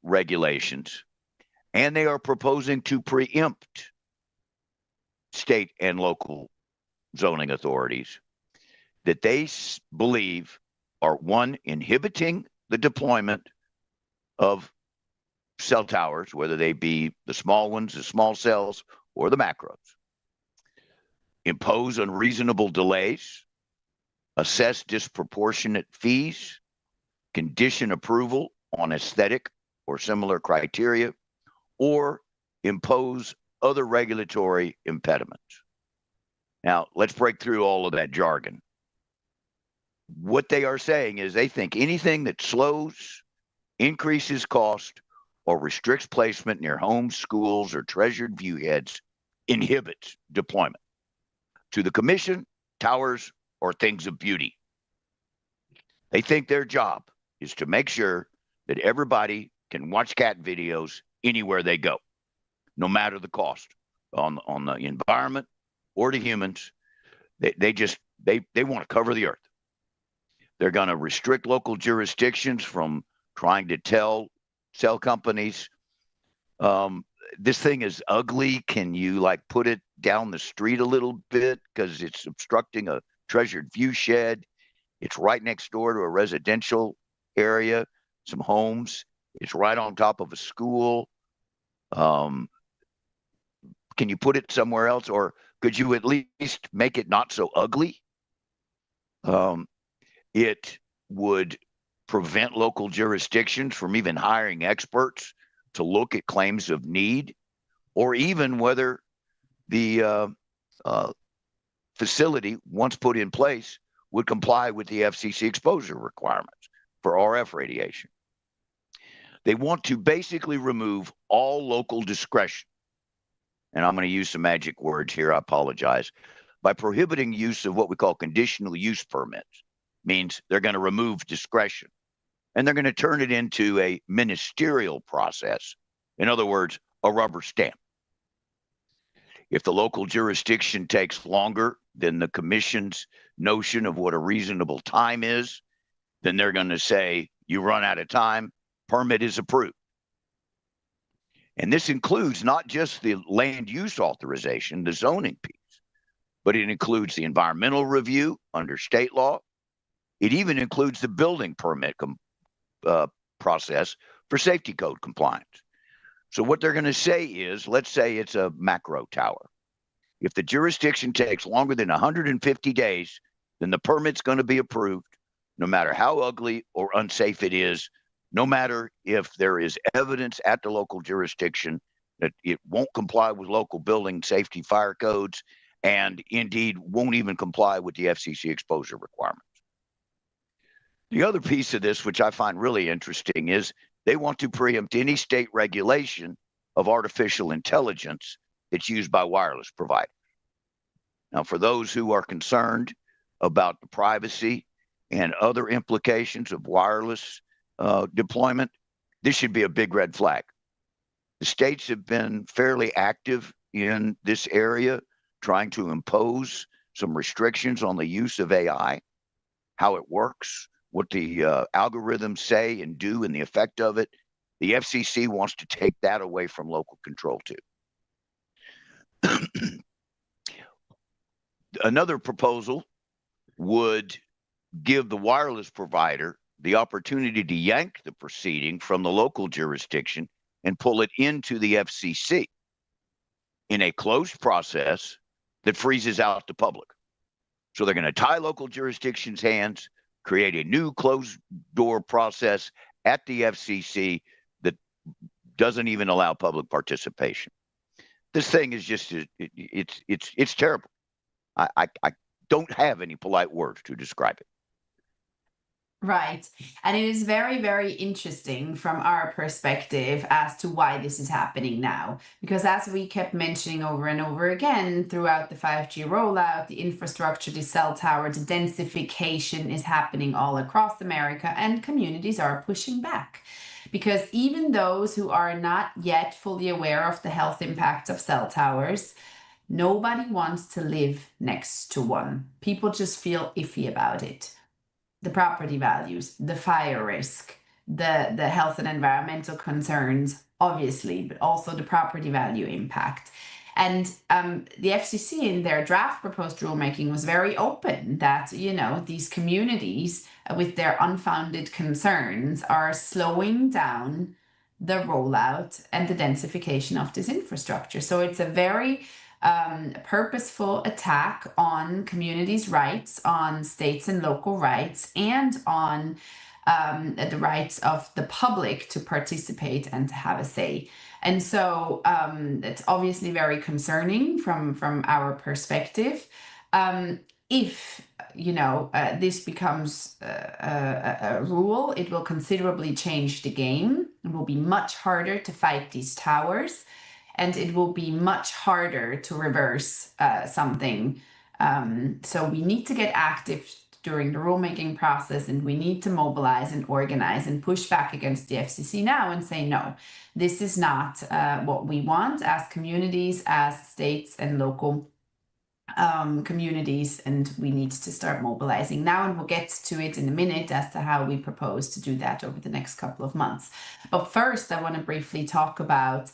regulations, and they are proposing to preempt state and local zoning authorities that they believe are, one, inhibiting the deployment of cell towers, whether they be the small ones, the small cells, or the macros, impose unreasonable delays, assess disproportionate fees, condition approval on aesthetic or similar criteria, or impose other regulatory impediments. Now, let's break through all of that jargon. What they are saying is they think anything that slows, increases cost, or restricts placement near homes, schools, or treasured viewheads inhibits deployment. To the commission, towers are things of beauty. They think their job is to make sure that everybody can watch cat videos anywhere they go, no matter the cost on the environment or to humans. They want to cover the earth. They're going to restrict local jurisdictions from trying to tell cell companies, this thing is ugly. Can you like put it down the street a little bit because it's obstructing a treasured view shed? It's right next door to a residential area, some homes. It's right on top of a school. Can you put it somewhere else, or could you at least make it not so ugly? It would prevent local jurisdictions from even hiring experts to look at claims of need, or even whether the facility, once put in place, would comply with the FCC exposure requirements for RF radiation. They want to basically remove all local discretion. And I'm going to use some magic words here, I apologize, by prohibiting use of what we call conditional use permits. Means they're going to remove discretion, and they're going to turn it into a ministerial process. In other words, a rubber stamp. If the local jurisdiction takes longer than the commission's notion of what a reasonable time is, then they're going to say, you run out of time, permit is approved. And this includes not just the land use authorization, the zoning piece, but it includes the environmental review under state law. It even includes the building permit process for safety code compliance. So what they're going to say is, let's say it's a macro tower. If the jurisdiction takes longer than 150 days, then the permit's going to be approved, no matter how ugly or unsafe it is, no matter if there is evidence at the local jurisdiction that it won't comply with local building safety fire codes, and indeed won't even comply with the FCC exposure requirements. The other piece of this, which I find really interesting, is they want to preempt any state regulation of artificial intelligence that's used by wireless providers. Now, for those who are concerned about the privacy and other implications of wireless deployment, this should be a big red flag. The states have been fairly active in this area trying to impose some restrictions on the use of AI, how it works, what the algorithms say and do, and the effect of it. The FCC wants to take that away from local control too. Another proposal would give the wireless provider the opportunity to yank the proceeding from the local jurisdiction and pull it into the FCC in a closed process that freezes out the public. So they're going to tie local jurisdictions' hands, create a new closed door process at the FCC that doesn't even allow public participation. This thing is just, it's terrible. I don't have any polite words to describe it. Right. And it is very, very interesting from our perspective as to why this is happening now. Because as we kept mentioning over and over again throughout the 5G rollout, the infrastructure, the cell tower, the densification is happening all across America, and communities are pushing back. Because even those who are not yet fully aware of the health impacts of cell towers, nobody wants to live next to one. People just feel iffy about it. The property values, the fire risk, the health and environmental concerns, obviously, but also the property value impact. And the FCC in their draft proposed rulemaking was very open that, you know, these communities with their unfounded concerns are slowing down the rollout and the densification of this infrastructure. So it's a very purposeful attack on communities' rights, on states and local rights, and on the rights of the public to participate and to have a say. And so it's obviously very concerning from our perspective. If this becomes a rule, it will considerably change the game. It will be much harder to fight these towers, and it will be much harder to reverse something. So we need to get active during the rulemaking process, and we need to mobilize and organize and push back against the FCC now and say, no, this is not what we want as communities, as states and local communities, and we need to start mobilizing now, and we'll get to it in a minute as to how we propose to do that over the next couple of months. But first, I want to briefly talk about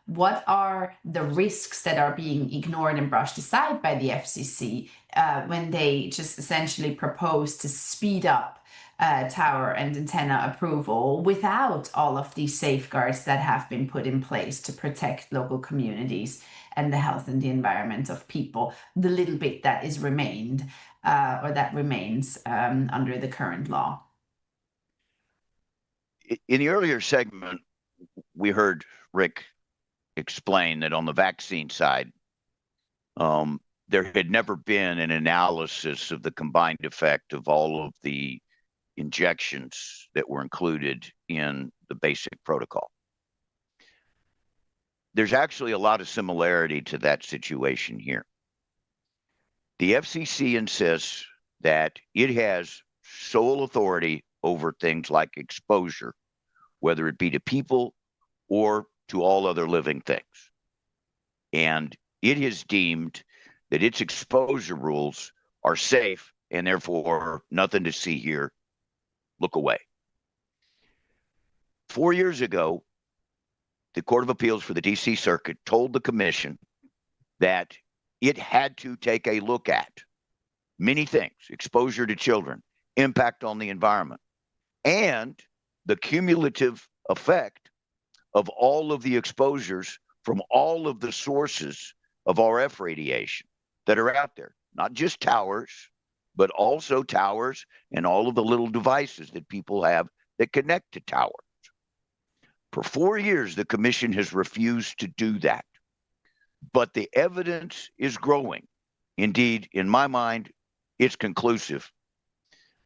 what are the risks that are being ignored and brushed aside by the FCC when they just essentially propose to speed up tower and antenna approval without all of these safeguards that have been put in place to protect local communities and the health and the environment of people, the little bit that is remained or that remains under the current law. In the earlier segment, we heard Rick explain that on the vaccine side, there had never been an analysis of the combined effect of all of the injections that were included in the basic protocol. There's actually a lot of similarity to that situation here. The FCC insists that it has sole authority over things like exposure, whether it be to people or to all other living things. And it has deemed that its exposure rules are safe and therefore nothing to see here. Look away. 4 years ago, the Court of Appeals for the DC Circuit told the commission that it had to take a look at many things: exposure to children, impact on the environment, and the cumulative effect of all of the exposures from all of the sources of RF radiation that are out there, not just towers, but also towers and all of the little devices that people have that connect to towers. For 4 years, the commission has refused to do that. But the evidence is growing. Indeed, in my mind, it's conclusive.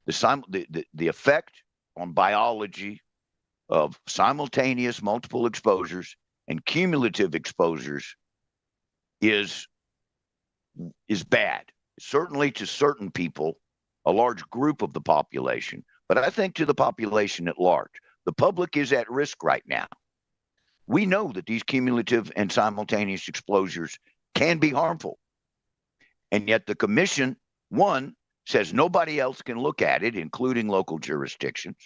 The effect on biology of simultaneous multiple exposures and cumulative exposures is bad. Certainly to certain people, a large group of the population, but I think to the population at large. The public is at risk right now. We know that these cumulative and simultaneous exposures can be harmful. And yet the commission, one, says nobody else can look at it, including local jurisdictions.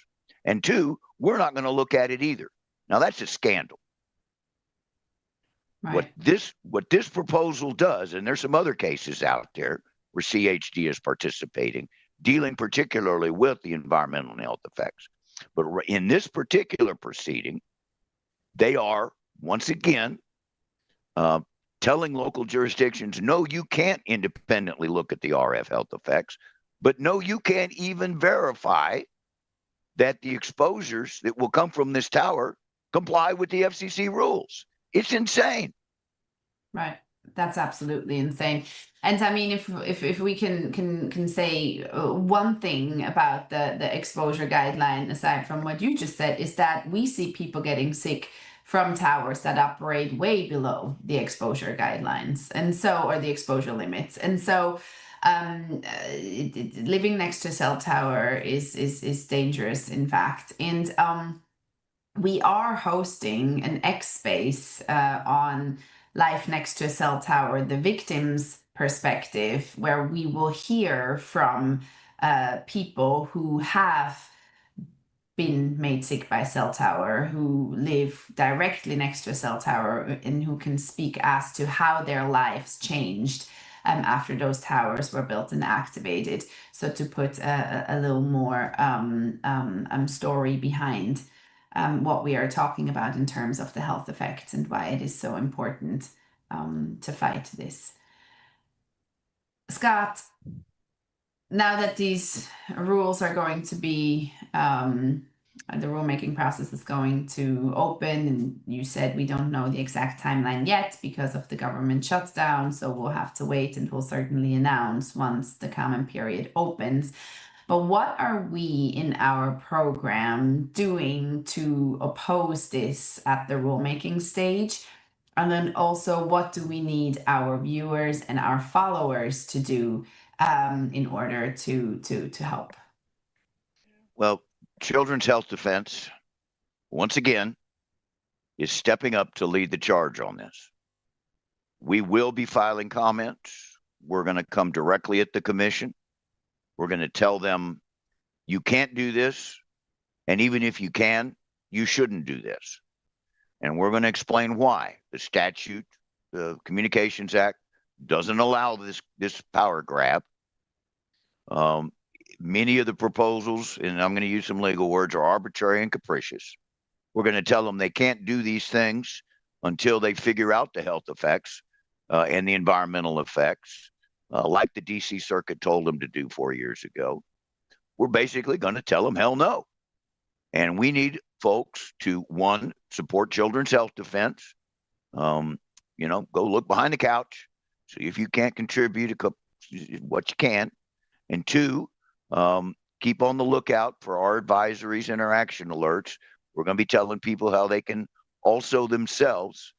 And two, we're not going to look at it either. Now that's a scandal. Right. What this proposal does, and there's some other cases out there where CHD is participating, dealing particularly with the environmental and health effects. But in this particular proceeding, they are, once again, telling local jurisdictions, no, you can't independently look at the RF health effects, but no, you can't even verify that the exposures that will come from this tower comply with the FCC rules. It's insane. Right. That's absolutely insane. And I mean, if we can say one thing about the exposure guideline, aside from what you just said, is that we see people getting sick from towers that operate way below the exposure guidelines, and so, or the exposure limits. And so living next to a cell tower is dangerous, in fact. And we are hosting an X space on life next to a cell tower, the victim's perspective, where we will hear from people who have been made sick by a cell tower, who live directly next to a cell tower, and who can speak as to how their lives changed after those towers were built and activated. So to put a little more story behind what we are talking about in terms of the health effects and why it is so important to fight this. Scott, now that these rules are going to be, the rulemaking process is going to open, and you said we don't know the exact timeline yet because of the government shutdown, so we'll have to wait, and we'll certainly announce once the comment period opens. But what are we in our program doing to oppose this at the rulemaking stage? And then also, what do we need our viewers and our followers to do in order to help? Well, Children's Health Defense, once again, is stepping up to lead the charge on this. We will be filing comments. We're going to come directly at the commission. We're going to tell them, you can't do this, and even if you can, you shouldn't do this. And we're going to explain why. The statute, the Communications Act, doesn't allow this power grab. Many of the proposals, and I'm going to use some legal words, are arbitrary and capricious. We're going to tell them they can't do these things until they figure out the health effects and the environmental effects, like the DC Circuit told them to do 4 years ago. We're basically going to tell them, hell no. And we need folks to, one, support Children's Health Defense. Go look behind the couch. See if you can't contribute what you can. And two, keep on the lookout for our advisories and our action alerts. We're going to be telling people how they can also themselves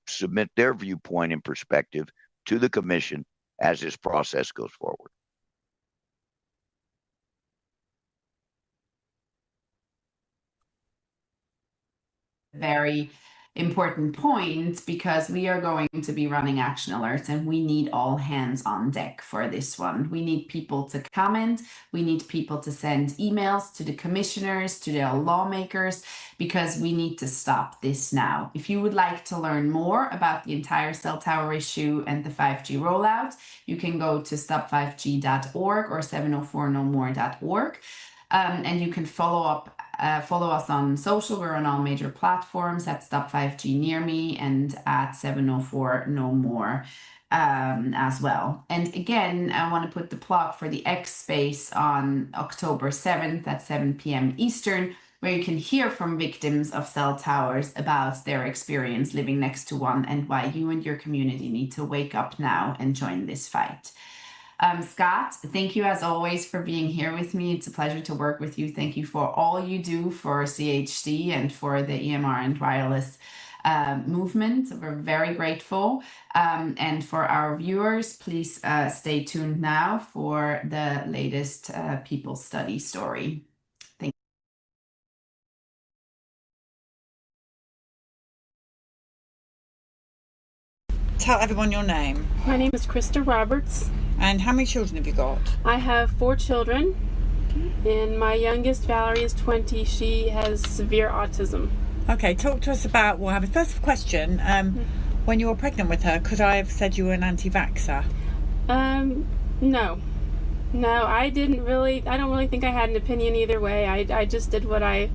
submit their viewpoint and perspective to the commission as this process goes forward. Very important point, because we are going to be running action alerts, and we need all hands on deck for this one. We need people to comment. We need people to send emails to the commissioners, to their lawmakers, because we need to stop this now. If you would like to learn more about the entire cell tower issue and the 5G rollout, you can go to stop5g.org or 704nomore.org. And you can follow us on social. We're on all major platforms at Stop 5G Near Me and at 704 No More as well. And again, I want to put the plug for the X Space on October 7th at 7 p.m. Eastern, where you can hear from victims of cell towers about their experience living next to one and why you and your community need to wake up now and join this fight. Scott, thank you as always for being here with me. It's a pleasure to work with you. Thank you for all you do for CHD and for the EMR and wireless movement. We're very grateful. And for our viewers, please stay tuned now for the latest People Study story. tell everyone your name. My name is Krista Roberts. And how many children have you got? I have 4 children, and my youngest, Valerie, is 20. She has severe autism. Okay, talk to us about what happened. First question, when you were pregnant with her, could I have said you were an anti-vaxxer? No. No, I don't really think I had an opinion either way. I just did what I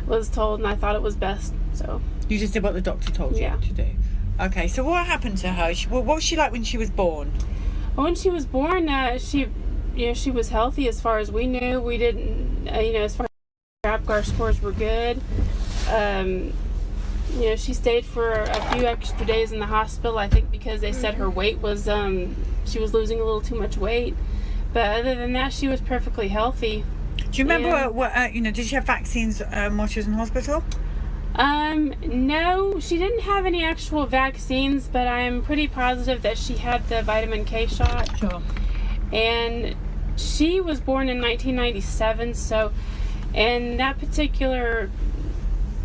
was told, and I thought it was best, so. You just did what the doctor told you to do? Okay, so what happened to her? What was she like when she was born? When she was born, she was healthy as far as we knew. We didn't, as far as APGAR scores were good. She stayed for a few extra days in the hospital, I think because they said her weight was, she was losing a little too much weight. But other than that, she was perfectly healthy. Do you remember did she have vaccines while she was in hospital? No, she didn't have any actual vaccines, but I'm pretty positive that she had the vitamin K shot. Sure. And she was born in 1997, so, and that particular,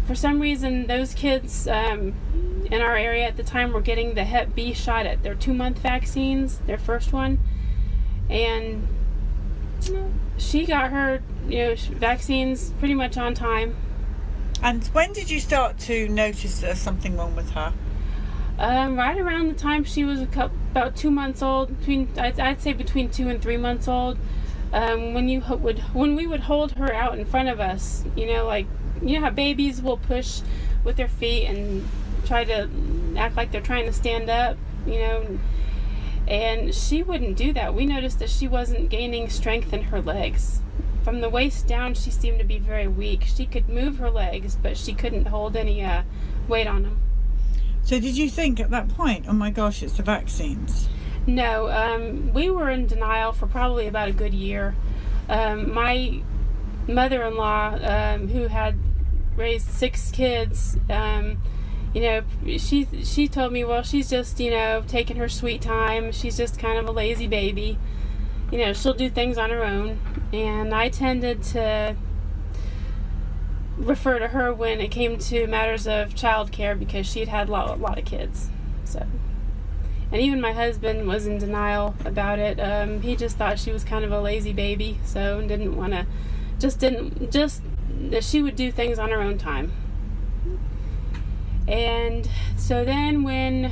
for some reason, those kids in our area at the time were getting the Hep B shot at their 2-month vaccines, their first one. And she got her, vaccines pretty much on time. And when did you start to notice there's something wrong with her? Right around the time she was about 2 months old, I'd say between 2 and 3 months old. When we would hold her out in front of us, how babies will push with their feet and try to act like they're trying to stand up, and she wouldn't do that. We noticed that she wasn't gaining strength in her legs. From the waist down, she seemed to be very weak. She could move her legs, but she couldn't hold any weight on them. So did you think at that point, oh my gosh, it's the vaccines? No, we were in denial for probably about a good year. My mother-in-law, who had raised 6 kids, she told me, well, she's just, taking her sweet time. She's just kind of a lazy baby. She'll do things on her own. And I tended to refer to her when it came to matters of childcare because she'd had a lot of kids. So, and even my husband was in denial about it. He just thought she was kind of a lazy baby, so didn't want to, just that she would do things on her own time. And so then when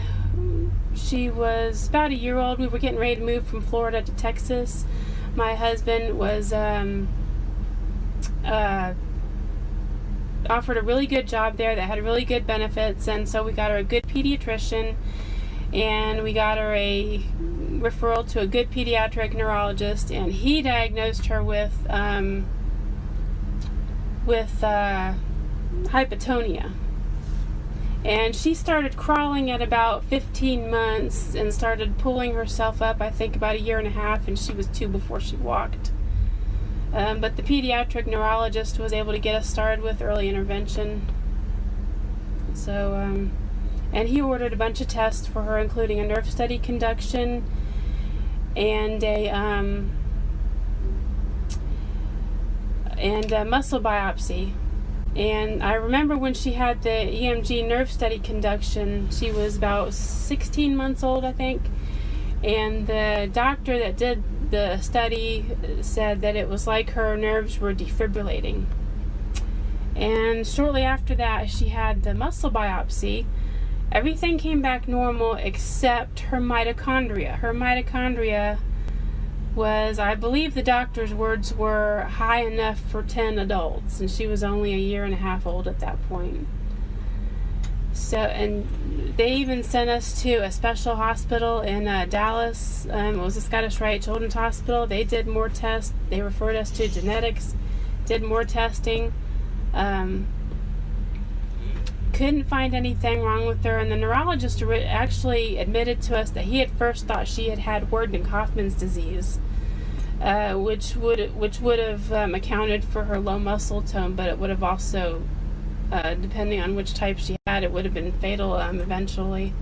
she was about a year old, we were getting ready to move from Florida to Texas. My husband was offered a really good job there that had really good benefits, and so we got her a good pediatrician, and we got her a referral to a good pediatric neurologist, and he diagnosed her with hypotonia. And she started crawling at about 15 months and started pulling herself up, I think, about a year and a half, and she was 2 before she walked. But the pediatric neurologist was able to get us started with early intervention. So, and he ordered a bunch of tests for her, including a nerve steady conduction and a muscle biopsy. And I remember when she had the EMG nerve steady conduction, she was about 16 months old, I think. And the doctor that did the study said that it was like her nerves were defibrillating. And shortly after that, she had the muscle biopsy. Everything came back normal except her mitochondria. Her mitochondria was, I believe the doctor's words were, high enough for 10 adults, and she was only a year and a half old at that point. So, and they even sent us to a special hospital in Dallas. It was the Scottish Rite Children's Hospital. They did more tests. They referred us to genetics, did more testing. Couldn't find anything wrong with her, and the neurologist actually admitted to us that he at first thought she had had Worden-Kaufman's disease, which would have accounted for her low muscle tone, but it would have also, depending on which type she had, it would have been fatal eventually.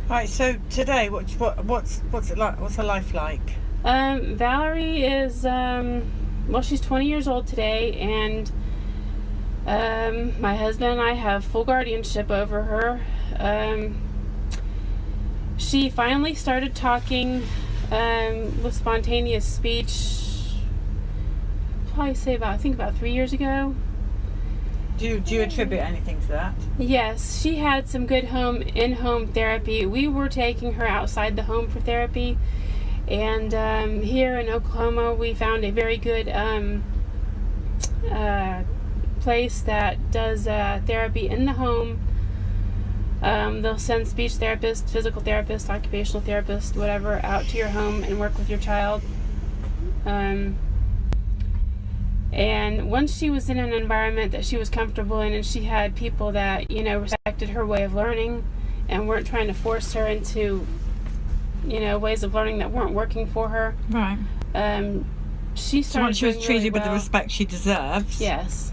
All right. So today, what's it like? What's her life like? Valerie is she's 20 years old today, and my husband and I have full guardianship over her. she finally started talking with spontaneous speech, probably say about 3 years ago. Do you attribute anything to that? Yes, she had some good in-home therapy. We were taking her outside the home for therapy, and here in Oklahoma we found a very good place that does therapy in the home. They'll send speech therapists, physical therapists, occupational therapists, whatever, out to your home and work with your child. And once she was in an environment that she was comfortable in, and she had people that, you know, respected her way of learning and weren't trying to force her into, you know, ways of learning that weren't working for her. Right. She started. So once she was doing treated really with the well. respect she deserves. Yes.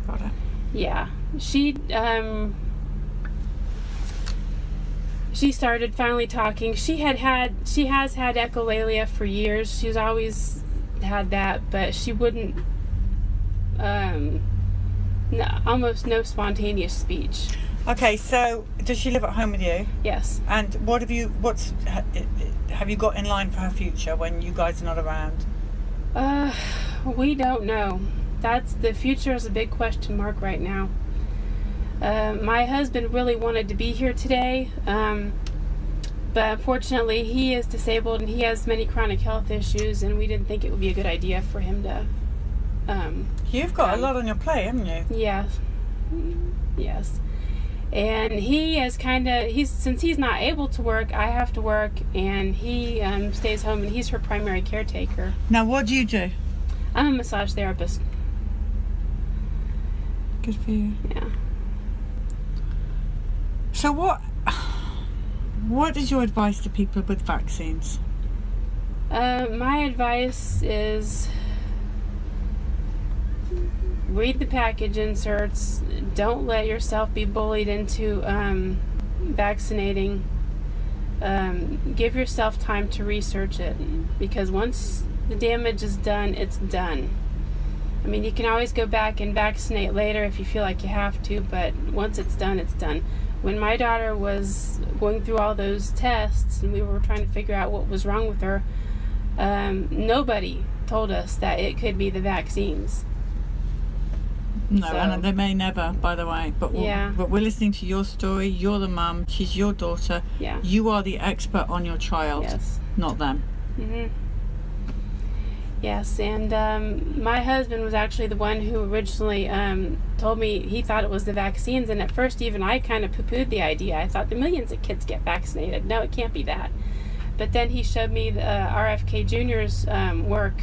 Got it. Yeah. She started finally talking. She has had echolalia for years. She's always had that, but she wouldn't. Almost no spontaneous speech. Okay, so does she live at home with you? Yes. And have you got in line for her future when you guys are not around? We don't know. The future is a big question mark right now. My husband really wanted to be here today, but unfortunately he is disabled and he has many chronic health issues, and we didn't think it would be a good idea for him to. You've got a lot on your plate, haven't you? Yes. And he is since he's not able to work, I have to work, and he stays home, and he's her primary caretaker. Now, what do you do? I'm a massage therapist. Good for you. Yeah. So what is your advice to people with vaccines? My advice is read the package inserts. Don't let yourself be bullied into vaccinating. Give yourself time to research it, because once the damage is done, it's done. I mean, you can always go back and vaccinate later if you feel like you have to, but once it's done, it's done. When my daughter was going through all those tests and we were trying to figure out what was wrong with her, nobody told us that it could be the vaccines. No, and they may never, by the way. But but we're listening to your story. You're the mum. She's your daughter. Yeah. You are the expert on your child. Yes. Not them. Mhm. Yes, and my husband was actually the one who originally told me he thought it was the vaccines, and at first even I kind of poo-pooed the idea. I thought the millions of kids get vaccinated. No, it can't be that. But then he showed me the RFK Jr.'s work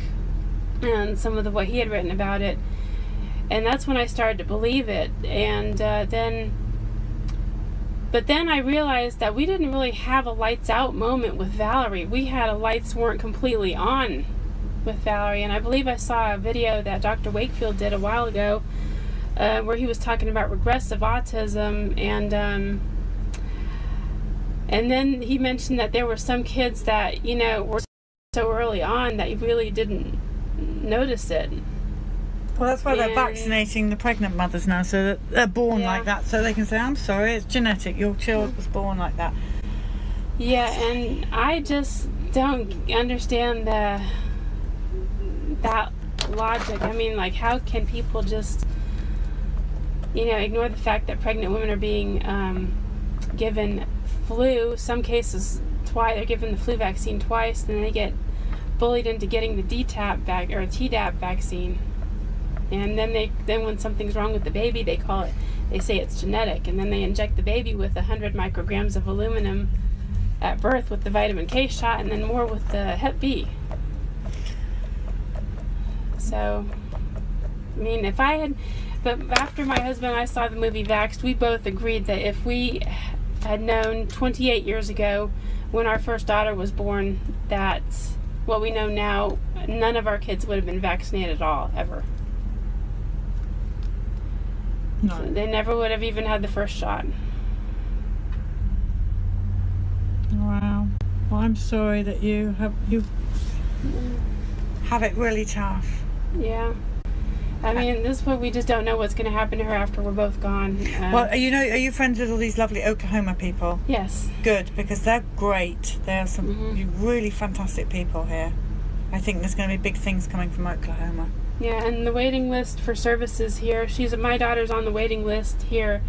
and some of what he had written about it, and that's when I started to believe it. And then I realized that we didn't really have a lights out moment with Valerie. We had lights weren't completely on with Valerie, and I believe I saw a video that Dr. Wakefield did a while ago where he was talking about regressive autism, and then he mentioned that there were some kids that, you know, were so early on that you really didn't notice it. Well, that's why they're vaccinating the pregnant mothers now, so that they're born like that, so they can say, I'm sorry, it's genetic, your child was born like that. Yeah, and I just don't understand that logic. I mean, like, how can people just, you know, ignore the fact that pregnant women are being given flu, some cases twice, they're given the flu vaccine twice, and then they get bullied into getting the DTaP or Tdap vaccine. And then when something's wrong with the baby, they say it's genetic, and then they inject the baby with 100 micrograms of aluminum at birth with the vitamin K shot, and then more with the Hep B. So, I mean, but after my husband and I saw the movie Vaxxed, we both agreed that if we had known 28 years ago when our first daughter was born that what we know now, none of our kids would have been vaccinated at all, ever. No. So they never would have even had the first shot. Wow. Well, I'm sorry that you have it really tough. Yeah. I mean, this way we just don't know what's going to happen to her after we're both gone. Well, are you friends with all these lovely Oklahoma people? Yes. Good, because they're great. They are some really fantastic people here. I think there's going to be big things coming from Oklahoma. Yeah, and the waiting list for services here, my daughter's on the waiting list here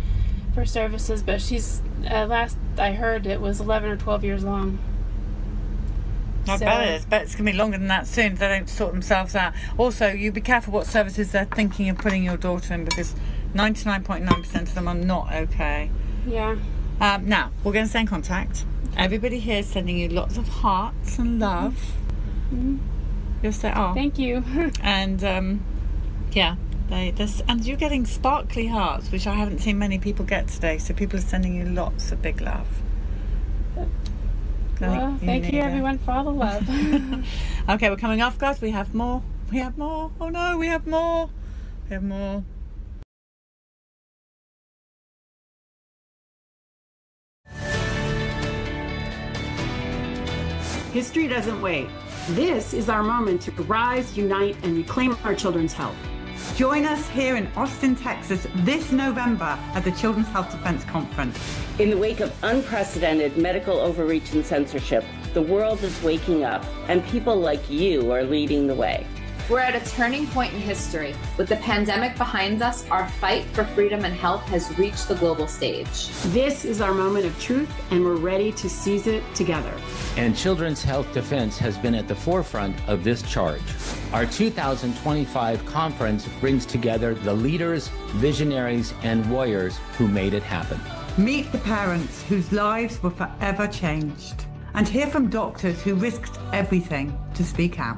for services, but she's, last I heard, it was 11 or 12 years long. I bet it is. Bet it's going to be longer than that soon if they don't sort themselves out. Also, you be careful what services they're thinking of putting your daughter in, because 99.9% of them are not okay. Yeah. Now, we're going to stay in contact. Everybody here is sending you lots of hearts and love. Mm-hmm. Yes, they are. Thank you. And, yeah. And you're getting sparkly hearts, which I haven't seen many people get today. So people are sending you lots of big love. Well, thank you everyone for all the love. Okay, we're coming off, guys. We have more. Oh no, we have more. History doesn't wait. This is our moment to rise, unite, and reclaim our children's health. Join us here in Austin, Texas this November at the Children's Health Defense Conference. In the wake of unprecedented medical overreach and censorship, the world is waking up, and people like you are leading the way. We're at a turning point in history. With the pandemic behind us, our fight for freedom and health has reached the global stage. This is our moment of truth, and we're ready to seize it together. And Children's Health Defense has been at the forefront of this charge. Our 2025 conference brings together the leaders, visionaries, and warriors who made it happen. Meet the parents whose lives were forever changed, and hear from doctors who risked everything to speak out.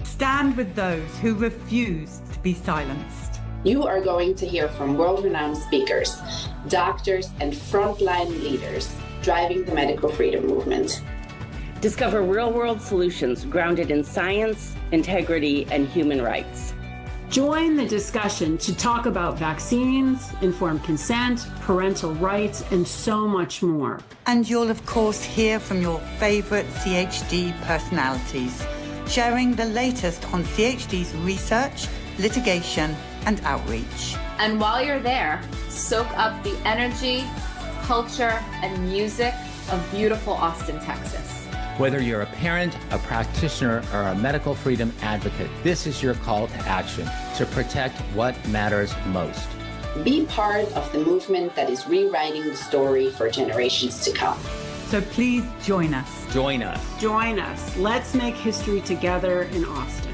Stand with those who refused to be silenced. You are going to hear from world-renowned speakers, doctors, and frontline leaders driving the medical freedom movement. Discover real-world solutions grounded in science, integrity, and human rights. Join the discussion to talk about vaccines, informed consent, parental rights, and so much more. And you'll, of course, hear from your favorite CHD personalities, sharing the latest on CHD's research, litigation, and outreach. And while you're there, soak up the energy, culture, and music of beautiful Austin, Texas. Whether you're a parent, a practitioner, or a medical freedom advocate, this is your call to action to protect what matters most. Be part of the movement that is rewriting the story for generations to come. So please join us. Join us. Join us. Let's make history together in Austin.